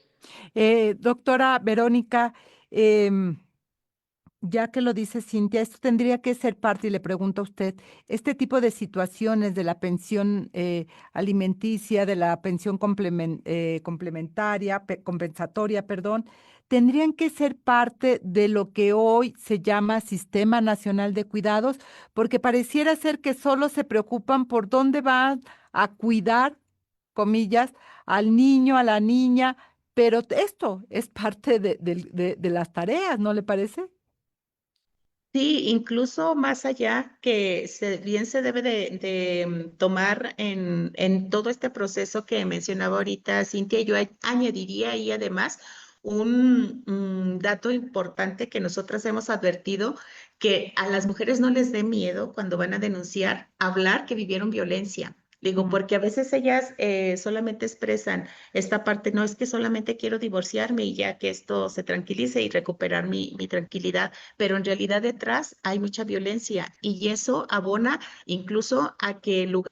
Doctora Verónica, em, ya que lo dice Cintia, esto tendría que ser parte, y le pregunto a usted, este tipo de situaciones de la pensión alimenticia, de la pensión complementaria, compensatoria, perdón, tendrían que ser parte de lo que hoy se llama Sistema Nacional de Cuidados, porque pareciera ser que solo se preocupan por dónde van a cuidar, comillas, al niño, a la niña, pero esto es parte de las tareas, ¿no le parece? Sí, incluso más allá que bien se debe de tomar en todo este proceso que mencionaba ahorita Cintia, yo añadiría ahí además un dato importante que nosotras hemos advertido, que a las mujeres no les dé miedo cuando van a denunciar, hablar que vivieron violencia. Digo, Mm. porque a veces ellas solamente expresan esta parte, no es que solamente quiero divorciarme y ya que esto se tranquilice y recuperar mi tranquilidad, pero en realidad detrás hay mucha violencia y eso abona incluso a que el lugar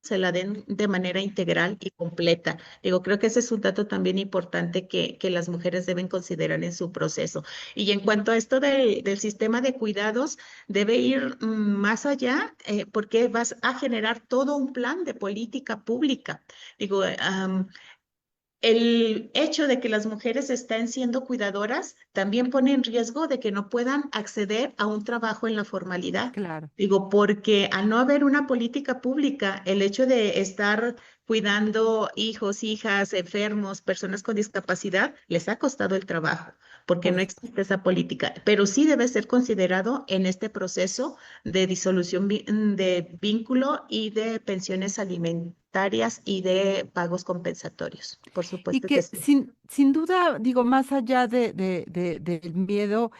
se la den de manera integral y completa. Digo, creo que ese es un dato también importante que las mujeres deben considerar en su proceso. Y en cuanto a esto del sistema de cuidados, debe ir más allá porque vas a generar todo un plan de política pública. Digo, el hecho de que las mujeres estén siendo cuidadoras también pone en riesgo de que no puedan acceder a un trabajo en la formalidad. Claro. Digo, porque al no haber una política pública, el hecho de estar cuidando hijos, hijas, enfermos, personas con discapacidad, les ha costado el trabajo, porque Por no supuesto. existe esa política, pero sí debe ser considerado en este proceso de disolución de vínculo y de pensiones alimentarias y de pagos compensatorios. Por Y supuesto que que sí. sin duda, digo, más allá del miedo,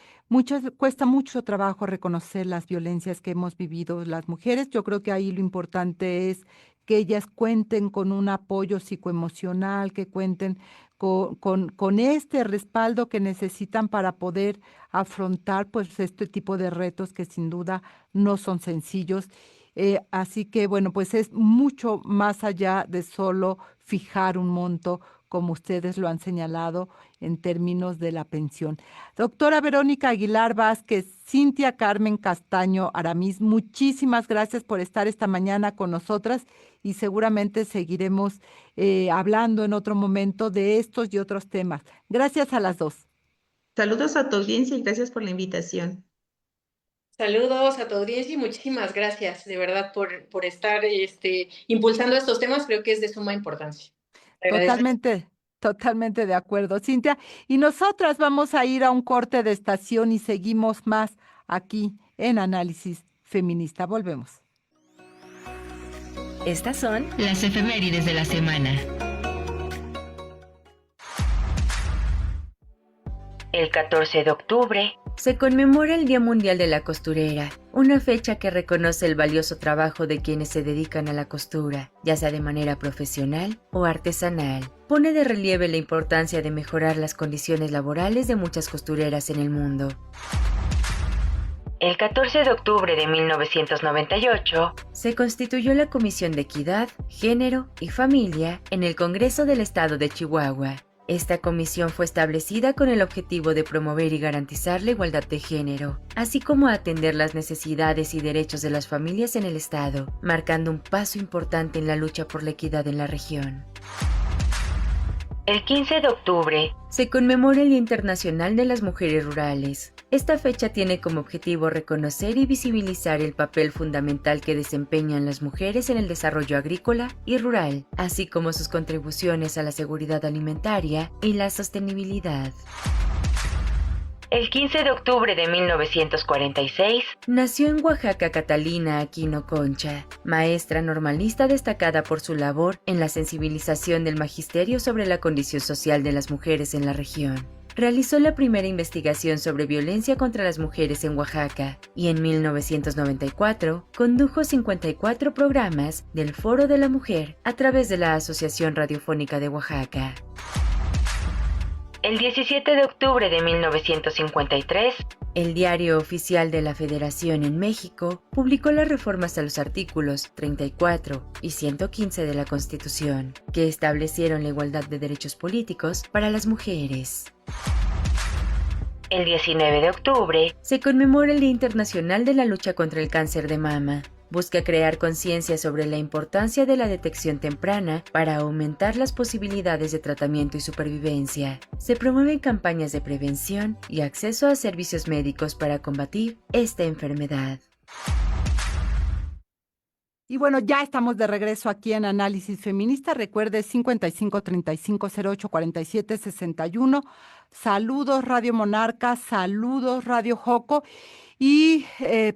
cuesta mucho trabajo reconocer las violencias que hemos vivido las mujeres. Yo creo que ahí lo importante es que ellas cuenten con un apoyo psicoemocional, que cuenten con este respaldo que necesitan para poder afrontar pues este tipo de retos que sin duda no son sencillos. Así que bueno, pues es mucho más allá de solo fijar un monto como ustedes lo han señalado en términos de la pensión. Doctora Verónica Aguilar Vázquez, Cintia Carmen Castaño Aramis, muchísimas gracias por estar esta mañana con nosotras y seguramente seguiremos hablando en otro momento de estos y otros temas. Gracias a las dos. Saludos a tu audiencia y gracias por la invitación. Saludos a tu audiencia y muchísimas gracias de verdad por estar impulsando estos temas, creo que es de suma importancia. Te agradezco. Totalmente, totalmente de acuerdo, Cintia. Y nosotras vamos a ir a un corte de estación y seguimos más aquí en Análisis Feminista. Volvemos. Estas son las efemérides de la semana. El 14 de octubre se conmemora el Día Mundial de la Costurera, una fecha que reconoce el valioso trabajo de quienes se dedican a la costura, ya sea de manera profesional o artesanal. Pone de relieve la importancia de mejorar las condiciones laborales de muchas costureras en el mundo. El 14 de octubre de 1998 se constituyó la Comisión de Equidad, Género y Familia en el Congreso del Estado de Chihuahua. Esta comisión fue establecida con el objetivo de promover y garantizar la igualdad de género, así como atender las necesidades y derechos de las familias en el Estado, marcando un paso importante en la lucha por la equidad en la región. El 15 de octubre se conmemora el Día Internacional de las Mujeres Rurales. Esta fecha tiene como objetivo reconocer y visibilizar el papel fundamental que desempeñan las mujeres en el desarrollo agrícola y rural, así como sus contribuciones a la seguridad alimentaria y la sostenibilidad. El 15 de octubre de 1946 nació en Oaxaca Catalina Aquino Concha, maestra normalista destacada por su labor en la sensibilización del magisterio sobre la condición social de las mujeres en la región. Realizó la primera investigación sobre violencia contra las mujeres en Oaxaca y en 1994 condujo 54 programas del Foro de la Mujer a través de la Asociación Radiofónica de Oaxaca. El 17 de octubre de 1953, el Diario Oficial de la Federación en México publicó las reformas a los artículos 34 y 115 de la Constitución, que establecieron la igualdad de derechos políticos para las mujeres. El 19 de octubre se conmemora el Día Internacional de la Lucha contra el Cáncer de Mama. Busca crear conciencia sobre la importancia de la detección temprana para aumentar las posibilidades de tratamiento y supervivencia. Se promueven campañas de prevención y acceso a servicios médicos para combatir esta enfermedad. Y bueno, ya estamos de regreso aquí en Análisis Feminista. Recuerde 5535084761. Saludos Radio Monarca, saludos Radio Joco. Y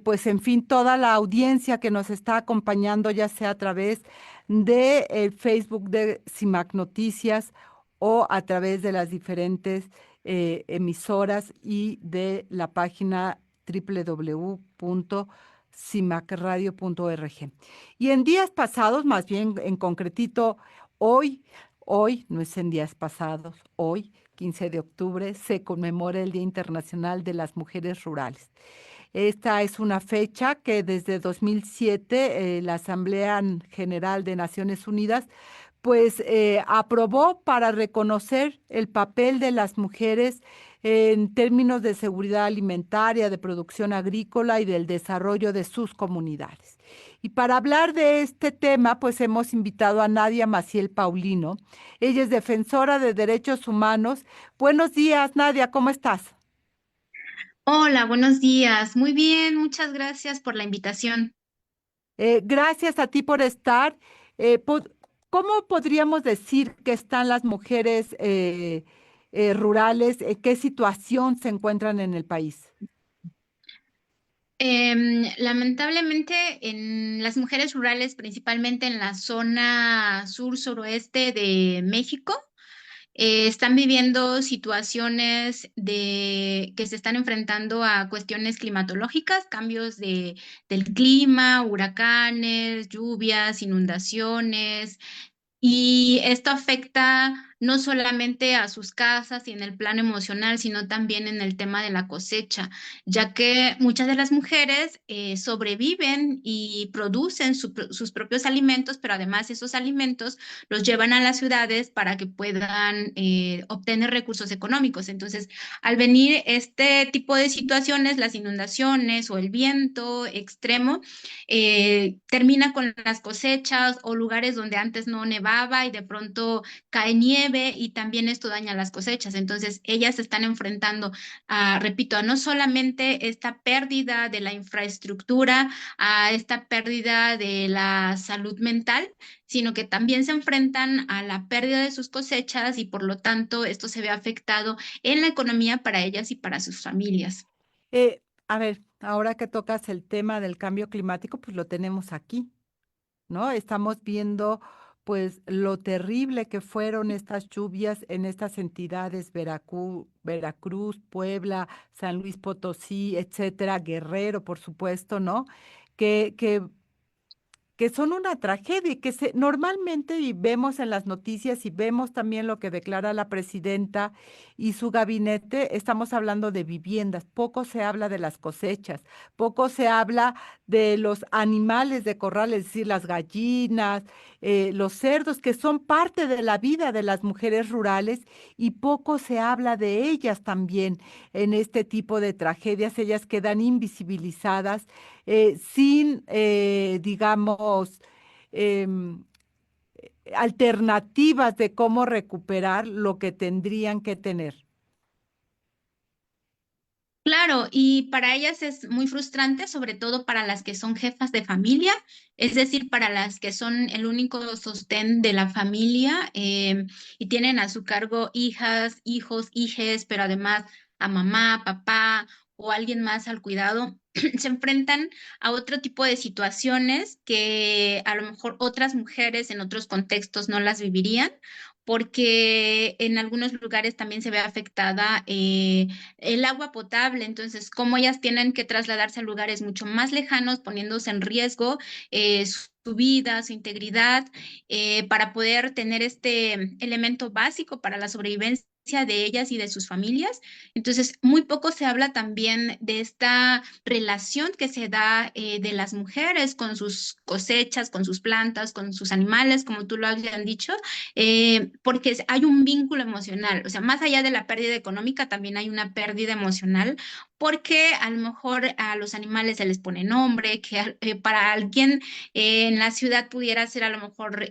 pues en fin, toda la audiencia que nos está acompañando, ya sea a través de el Facebook de CIMAC Noticias o a través de las diferentes emisoras y de la página www.cimacradio.org. Y en días pasados, más bien en concretito, hoy, no es en días pasados, hoy, 15 de octubre, se conmemora el Día Internacional de las Mujeres Rurales. Esta es una fecha que desde 2007 la Asamblea General de Naciones Unidas pues aprobó para reconocer el papel de las mujeres en términos de seguridad alimentaria, de producción agrícola y del desarrollo de sus comunidades. Y para hablar de este tema, pues hemos invitado a Nadia Maciel Paulino. Ella es defensora de derechos humanos. Buenos días, Nadia, ¿cómo estás? Hola, buenos días. Muy bien, muchas gracias por la invitación. Gracias a ti por estar. ¿Cómo podríamos decir que están las mujeres rurales? ¿En qué situación se encuentran en el país? Lamentablemente, en las mujeres rurales, principalmente en la zona sur-suroeste de México, están viviendo situaciones que se están enfrentando a cuestiones climatológicas, del clima, huracanes, lluvias, inundaciones. Y esto afecta no solamente a sus casas y en el plano emocional, sino también en el tema de la cosecha, ya que muchas de las mujeres sobreviven y producen sus propios alimentos, pero además esos alimentos los llevan a las ciudades para que puedan obtener recursos económicos. Entonces, al venir este tipo de situaciones, las inundaciones o el viento extremo, termina con las cosechas o lugares donde antes no nevaba y de pronto cae nieve y también esto daña las cosechas. Entonces, ellas se están enfrentando repito, a no solamente esta pérdida de la infraestructura, a esta pérdida de la salud mental, sino que también se enfrentan a la pérdida de sus cosechas y por lo tanto esto se ve afectado en la economía para ellas y para sus familias. A ver, ahora que tocas el tema del cambio climático, pues lo tenemos aquí, ¿no? Estamos viendo pues lo terrible que fueron estas lluvias en estas entidades, Veracruz, Puebla, San Luis Potosí, etcétera, Guerrero, por supuesto, ¿no? Que que son una tragedia y que normalmente y vemos en las noticias y vemos también lo que declara la presidenta y su gabinete, estamos hablando de viviendas, poco se habla de las cosechas, poco se habla de los animales de corral, es decir, las gallinas, los cerdos, que son parte de la vida de las mujeres rurales y poco se habla de ellas también en este tipo de tragedias, ellas quedan invisibilizadas sin, digamos, em, alternativas de cómo recuperar lo que tendrían que tener. Claro, y para ellas es muy frustrante, sobre todo para las que son jefas de familia, es decir, para las que son el único sostén de la familia y tienen a su cargo hijas, hijos, hijes, pero además a mamá, papá o alguien más al cuidado, se enfrentan a otro tipo de situaciones que a lo mejor otras mujeres en otros contextos no las vivirían, porque en algunos lugares también se ve afectada el agua potable. Entonces, como ellas tienen que trasladarse a lugares mucho más lejanos, poniéndose en riesgo su vida, su integridad, para poder tener este elemento básico para la sobrevivencia de ellas y de sus familias. Entonces, muy poco se habla también de esta relación que se da de las mujeres con sus cosechas, con sus plantas, con sus animales, como tú lo habías dicho, porque hay un vínculo emocional, o sea, más allá de la pérdida económica, también hay una pérdida emocional, porque a lo mejor a los animales se les pone nombre, que para alguien en la ciudad pudiera ser a lo mejor,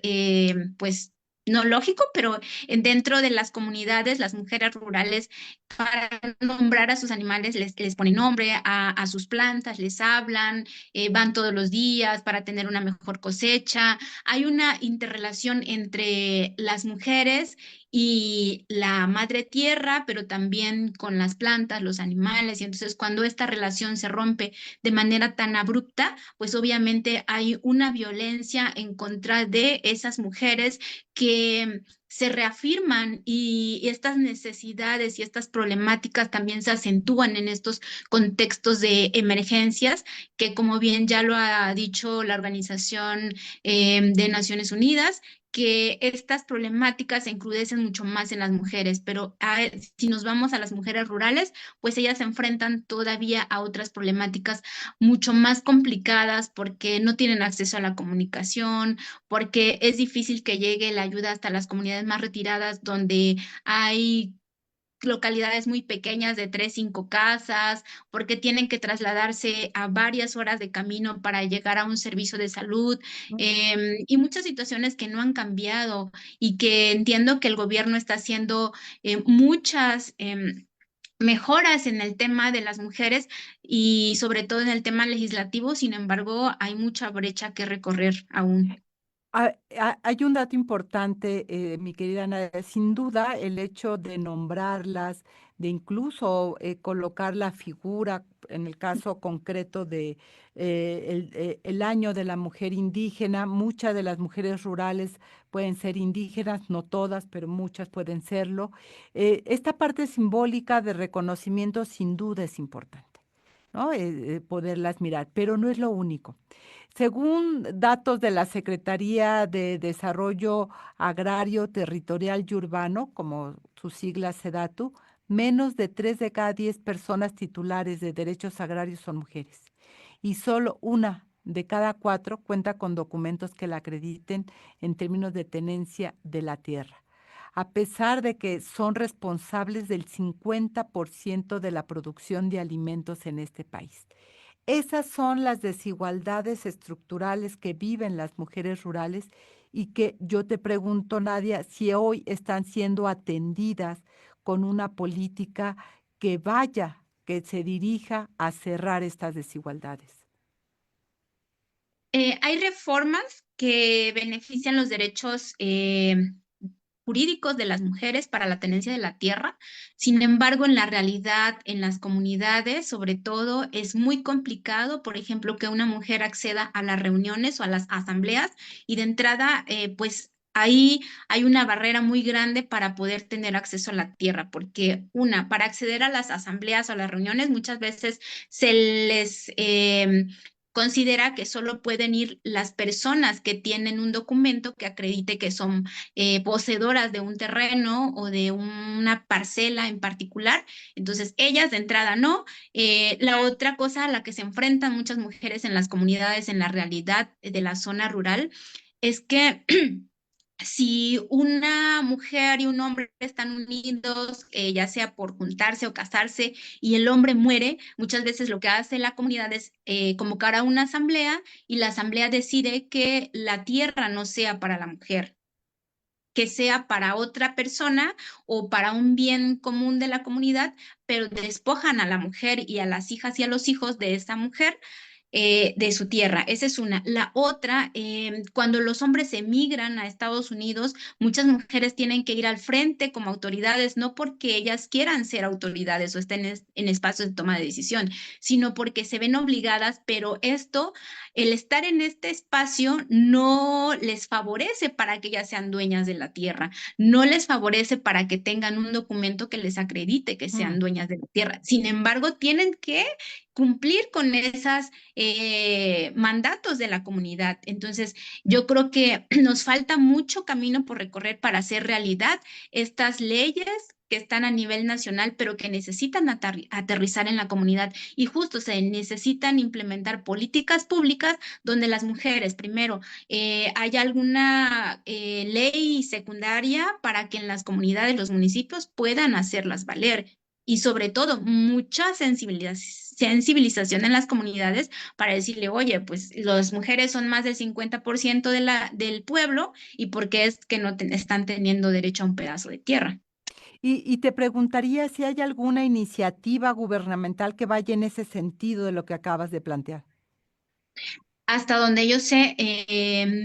pues, no lógico, pero dentro de las comunidades, las mujeres rurales, para nombrar a sus animales, les ponen nombre, a sus plantas, les hablan, van todos los días para tener una mejor cosecha. Hay una interrelación entre las mujeres y la madre tierra, pero también con las plantas, los animales. Y entonces cuando esta relación se rompe de manera tan abrupta, pues obviamente hay una violencia en contra de esas mujeres que se reafirman y estas necesidades y estas problemáticas también se acentúan en estos contextos de emergencias que, como bien ya lo ha dicho la Organización de Naciones Unidas, que estas problemáticas se encrudecen mucho más en las mujeres, pero si nos vamos a las mujeres rurales, pues ellas se enfrentan todavía a otras problemáticas mucho más complicadas porque no tienen acceso a la comunicación, porque es difícil que llegue la ayuda hasta las comunidades más retiradas donde hay localidades muy pequeñas de 3, 5 casas, porque tienen que trasladarse a varias horas de camino para llegar a un servicio de salud, y muchas situaciones que no han cambiado y que entiendo que el gobierno está haciendo muchas mejoras en el tema de las mujeres y sobre todo en el tema legislativo. Sin embargo, hay mucha brecha que recorrer aún. Hay un dato importante, mi querida Ana, sin duda el hecho de nombrarlas, de incluso colocar la figura, en el caso concreto de el año de la mujer indígena, muchas de las mujeres rurales pueden ser indígenas, no todas, pero muchas pueden serlo. Esta parte simbólica de reconocimiento sin duda es importante, ¿no? Poderlas mirar, pero no es lo único. Según datos de la Secretaría de Desarrollo Agrario, Territorial y Urbano, como su sigla SEDATU, menos de 3 de cada 10 personas titulares de derechos agrarios son mujeres y solo una de cada 4 cuenta con documentos que la acrediten en términos de tenencia de la tierra, a pesar de que son responsables del 50% de la producción de alimentos en este país. Esas son las desigualdades estructurales que viven las mujeres rurales y que yo te pregunto, Nadia, si hoy están siendo atendidas con una política que vaya, que se dirija a cerrar estas desigualdades. Hay reformas que benefician los derechos jurídicos de las mujeres para la tenencia de la tierra. Sin embargo, en la realidad, en las comunidades, sobre todo, es muy complicado, por ejemplo, que una mujer acceda a las reuniones o a las asambleas y de entrada, pues ahí hay una barrera muy grande para poder tener acceso a la tierra, porque para acceder a las asambleas o a las reuniones muchas veces se les considera que solo pueden ir las personas que tienen un documento que acredite que son poseedoras de un terreno o de una parcela en particular. Entonces, ellas de entrada no. La otra cosa a la que se enfrentan muchas mujeres en las comunidades, en la realidad de la zona rural, es que si una mujer y un hombre están unidos, ya sea por juntarse o casarse, y el hombre muere, muchas veces lo que hace la comunidad es convocar a una asamblea y la asamblea decide que la tierra no sea para la mujer, que sea para otra persona o para un bien común de la comunidad, pero despojan a la mujer y a las hijas y a los hijos de esa mujer de su tierra. Esa es una. La otra, cuando los hombres emigran a Estados Unidos, muchas mujeres tienen que ir al frente como autoridades, no porque ellas quieran ser autoridades o estén en espacios de toma de decisión, sino porque se ven obligadas, pero esto, el estar en este espacio no les favorece para que ellas sean dueñas de la tierra, no les favorece para que tengan un documento que les acredite que sean dueñas de la tierra. Sin embargo, tienen que cumplir con esas mandatos de la comunidad. Entonces, yo creo que nos falta mucho camino por recorrer para hacer realidad estas leyes que están a nivel nacional, pero que necesitan aterrizar en la comunidad y justo se necesitan implementar políticas públicas donde las mujeres, primero, haya alguna ley secundaria para que en las comunidades, los municipios puedan hacerlas valer y sobre todo mucha sensibilización en las comunidades para decirle, oye, pues las mujeres son más del 50% del pueblo y ¿por qué es que no están teniendo derecho a un pedazo de tierra? Y te preguntaría si hay alguna iniciativa gubernamental que vaya en ese sentido de lo que acabas de plantear. Hasta donde yo sé,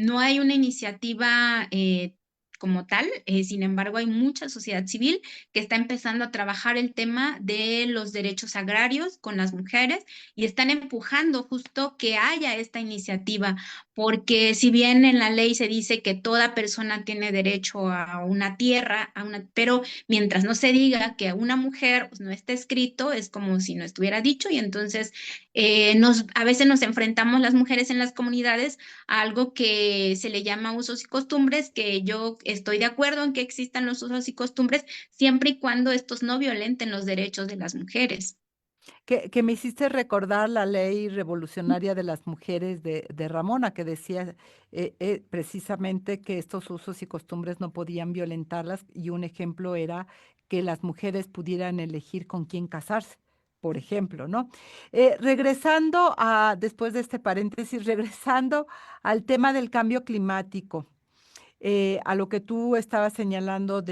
no hay una iniciativa como tal, sin embargo, hay mucha sociedad civil que está empezando a trabajar el tema de los derechos agrarios con las mujeres y están empujando justo que haya esta iniciativa, porque si bien en la ley se dice que toda persona tiene derecho a una tierra, pero mientras no se diga que a una mujer pues, no está escrito, es como si no estuviera dicho y entonces a veces nos enfrentamos las mujeres en las comunidades a algo que se le llama usos y costumbres, que yo estoy de acuerdo en que existan los usos y costumbres siempre y cuando estos no violenten los derechos de las mujeres. Que me hiciste recordar la ley revolucionaria de las mujeres de Ramona, que decía precisamente que estos usos y costumbres no podían violentarlas, y un ejemplo era que las mujeres pudieran elegir con quién casarse, por ejemplo, ¿no? Después de este paréntesis, regresando al tema del cambio climático, a lo que tú estabas señalando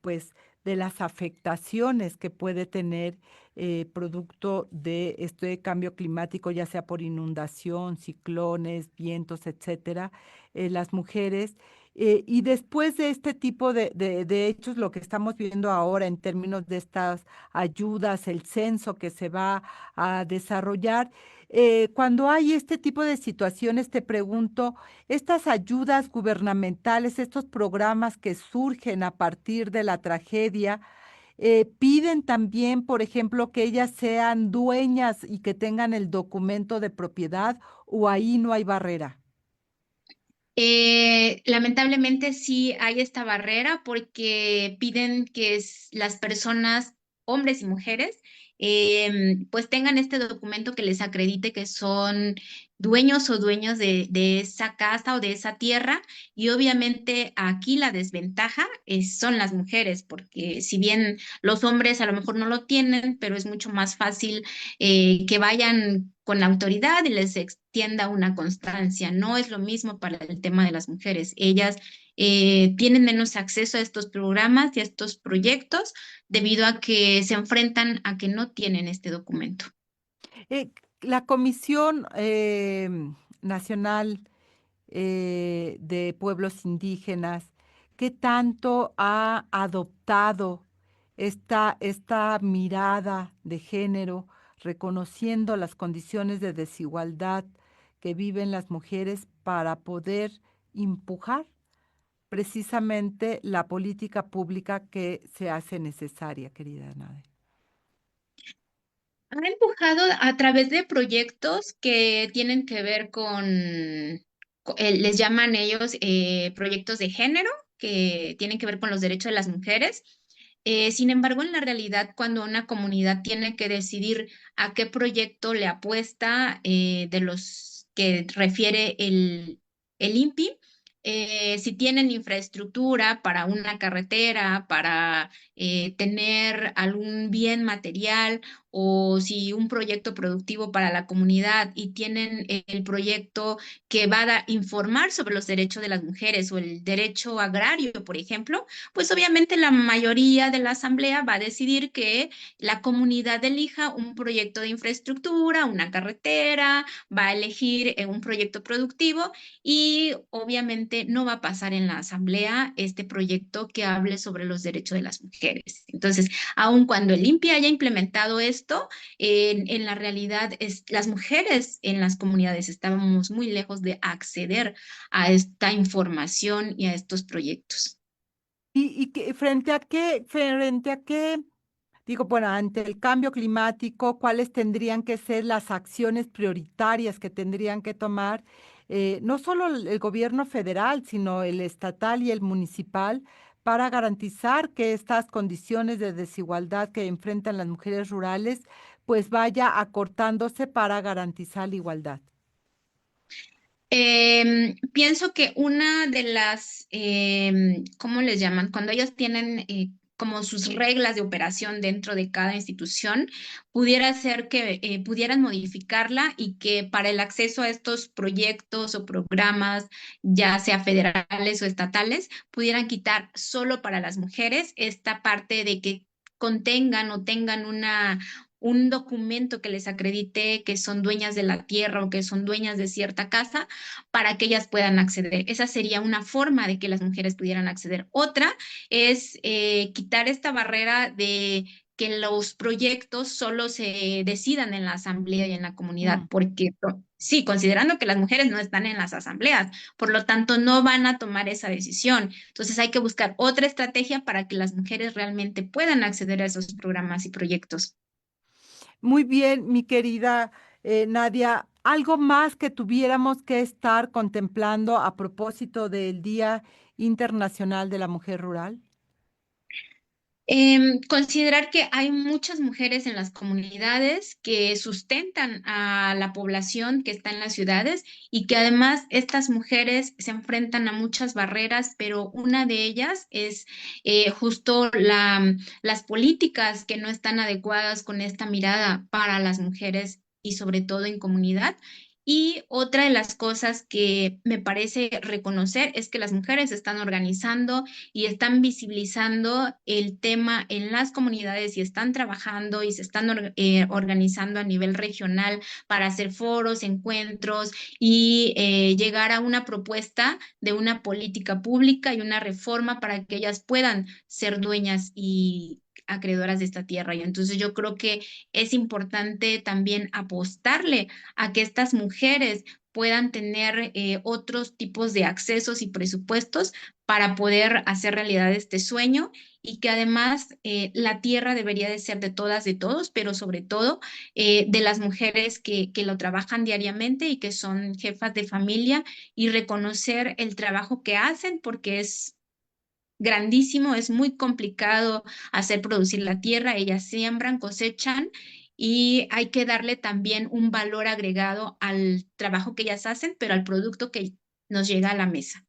pues, de las afectaciones que puede tener producto de este cambio climático, ya sea por inundación, ciclones, vientos, etcétera, las mujeres. Y después de este tipo de hechos, lo que estamos viendo ahora en términos de estas ayudas, el censo que se va a desarrollar, cuando hay este tipo de situaciones, te pregunto, estas ayudas gubernamentales, estos programas que surgen a partir de la tragedia, piden también, por ejemplo, que ellas sean dueñas y que tengan el documento de propiedad, o ahí no hay barrera. Lamentablemente sí hay esta barrera porque piden que las personas, hombres y mujeres, pues tengan este documento que les acredite que son dueños o dueños de esa casa o de esa tierra. Y obviamente aquí la desventaja son las mujeres, porque si bien los hombres a lo mejor no lo tienen, pero es mucho más fácil que vayan con la autoridad y les extienda una constancia. No es lo mismo para el tema de las mujeres. Ellas tienen menos acceso a estos programas y a estos proyectos debido a que se enfrentan a que no tienen este documento. La Comisión Nacional de Pueblos Indígenas, ¿qué tanto ha adoptado esta mirada de género, reconociendo las condiciones de desigualdad que viven las mujeres para poder empujar precisamente la política pública que se hace necesaria, querida Nadia? Ha empujado a través de proyectos que tienen que ver les llaman ellos proyectos de género, que tienen que ver con los derechos de las mujeres. Sin embargo, en la realidad, cuando una comunidad tiene que decidir a qué proyecto le apuesta de los que refiere el INPI, si tienen infraestructura para una carretera, para tener algún bien material, o si un proyecto productivo para la comunidad y tienen el proyecto que va a informar sobre los derechos de las mujeres o el derecho agrario, por ejemplo, pues obviamente la mayoría de la asamblea va a decidir que la comunidad elija un proyecto de infraestructura, una carretera, va a elegir un proyecto productivo y obviamente no va a pasar en la asamblea este proyecto que hable sobre los derechos de las mujeres. Entonces, aun cuando el INPI haya implementado esto, en la realidad las mujeres en las comunidades estábamos muy lejos de acceder a esta información y a estos proyectos. Frente a qué, digo, bueno, ante el cambio climático, ¿cuáles tendrían que ser las acciones prioritarias que tendrían que tomar no solo el gobierno federal, sino el estatal y el municipal para garantizar que estas condiciones de desigualdad que enfrentan las mujeres rurales, pues vaya acortándose para garantizar la igualdad? Pienso que una de las, ¿cómo les llaman? Cuando ellos tienen como sus reglas de operación dentro de cada institución, pudiera ser que pudieran modificarla y que para el acceso a estos proyectos o programas, ya sea federales o estatales, pudieran quitar solo para las mujeres esta parte de que contengan o tengan un documento que les acredite que son dueñas de la tierra o que son dueñas de cierta casa para que ellas puedan acceder. Esa sería una forma de que las mujeres pudieran acceder. Otra es quitar esta barrera de que los proyectos solo se decidan en la asamblea y en la comunidad, Mm. porque sí, considerando que las mujeres no están en las asambleas, por lo tanto no van a tomar esa decisión. Entonces hay que buscar otra estrategia para que las mujeres realmente puedan acceder a esos programas y proyectos. Muy bien, mi querida Nadia, ¿algo más que tuviéramos que estar contemplando a propósito del Día Internacional de la Mujer Rural? Considerar que hay muchas mujeres en las comunidades que sustentan a la población que está en las ciudades y que además estas mujeres se enfrentan a muchas barreras, pero una de ellas es justo las políticas que no están adecuadas con esta mirada para las mujeres y sobre todo en comunidad. Y otra de las cosas que me parece reconocer es que las mujeres se están organizando y están visibilizando el tema en las comunidades y están trabajando y se están organizando a nivel regional para hacer foros, encuentros y llegar a una propuesta de una política pública y una reforma para que ellas puedan ser dueñas y acreedoras de esta tierra. Y entonces yo creo que es importante también apostarle a que estas mujeres puedan tener otros tipos de accesos y presupuestos para poder hacer realidad este sueño y que además la tierra debería de ser de todas, de todos, pero sobre todo de las mujeres que lo trabajan diariamente y que son jefas de familia y reconocer el trabajo que hacen porque es grandísimo, es muy complicado hacer producir la tierra, ellas siembran, cosechan y hay que darle también un valor agregado al trabajo que ellas hacen, pero al producto que nos llega a la mesa.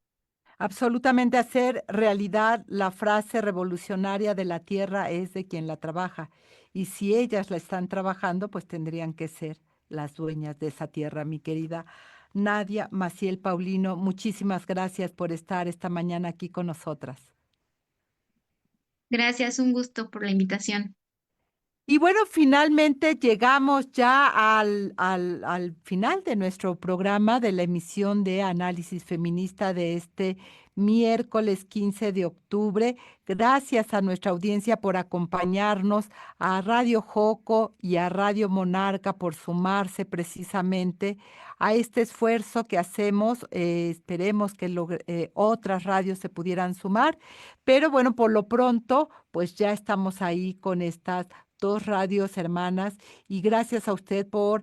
Absolutamente hacer realidad la frase revolucionaria de la tierra es de quien la trabaja. Y si ellas la están trabajando, pues tendrían que ser las dueñas de esa tierra, mi querida Nadia Maciel Paulino. Muchísimas gracias por estar esta mañana aquí con nosotras. Gracias, un gusto por la invitación. Y bueno, finalmente llegamos ya al final de nuestro programa de la emisión de Análisis Feminista de este miércoles 15 de octubre. Gracias a nuestra audiencia por acompañarnos, a Radio Joco y a Radio Monarca por sumarse precisamente a este esfuerzo que hacemos. Esperemos que otras radios se pudieran sumar, pero bueno, por lo pronto, pues ya estamos ahí con estas 2 radios hermanas, y gracias a usted por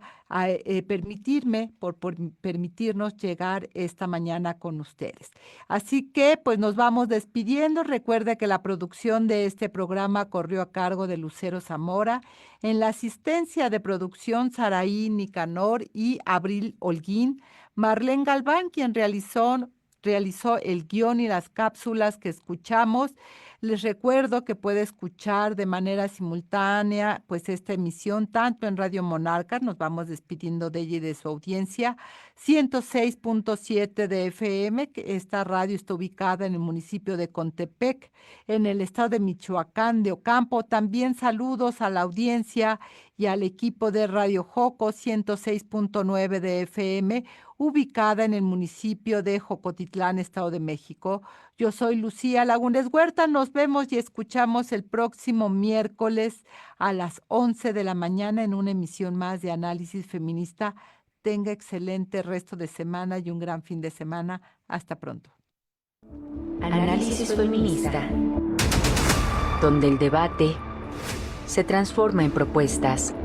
permitirnos llegar esta mañana con ustedes. Así que pues nos vamos despidiendo. Recuerde que la producción de este programa corrió a cargo de Lucero Zamora, en la asistencia de producción Saraí Nicanor y Abril Holguín, Marlene Galván, quien realizó el guión y las cápsulas que escuchamos. Les recuerdo que puede escuchar de manera simultánea pues esta emisión tanto en Radio Monarca, nos vamos despidiendo de ella y de su audiencia, 106.7 de FM, que esta radio está ubicada en el municipio de Contepec, en el estado de Michoacán de Ocampo. También saludos a la audiencia y al equipo de Radio Joco 106.9 de FM, ubicada en el municipio de Jocotitlán, Estado de México. Yo soy Lucía Lagunes Huerta. Nos vemos y escuchamos el próximo miércoles a las 11 de la mañana en una emisión más de Análisis Feminista. Tenga excelente resto de semana y un gran fin de semana. Hasta pronto. Análisis Feminista, donde el debate se transforma en propuestas.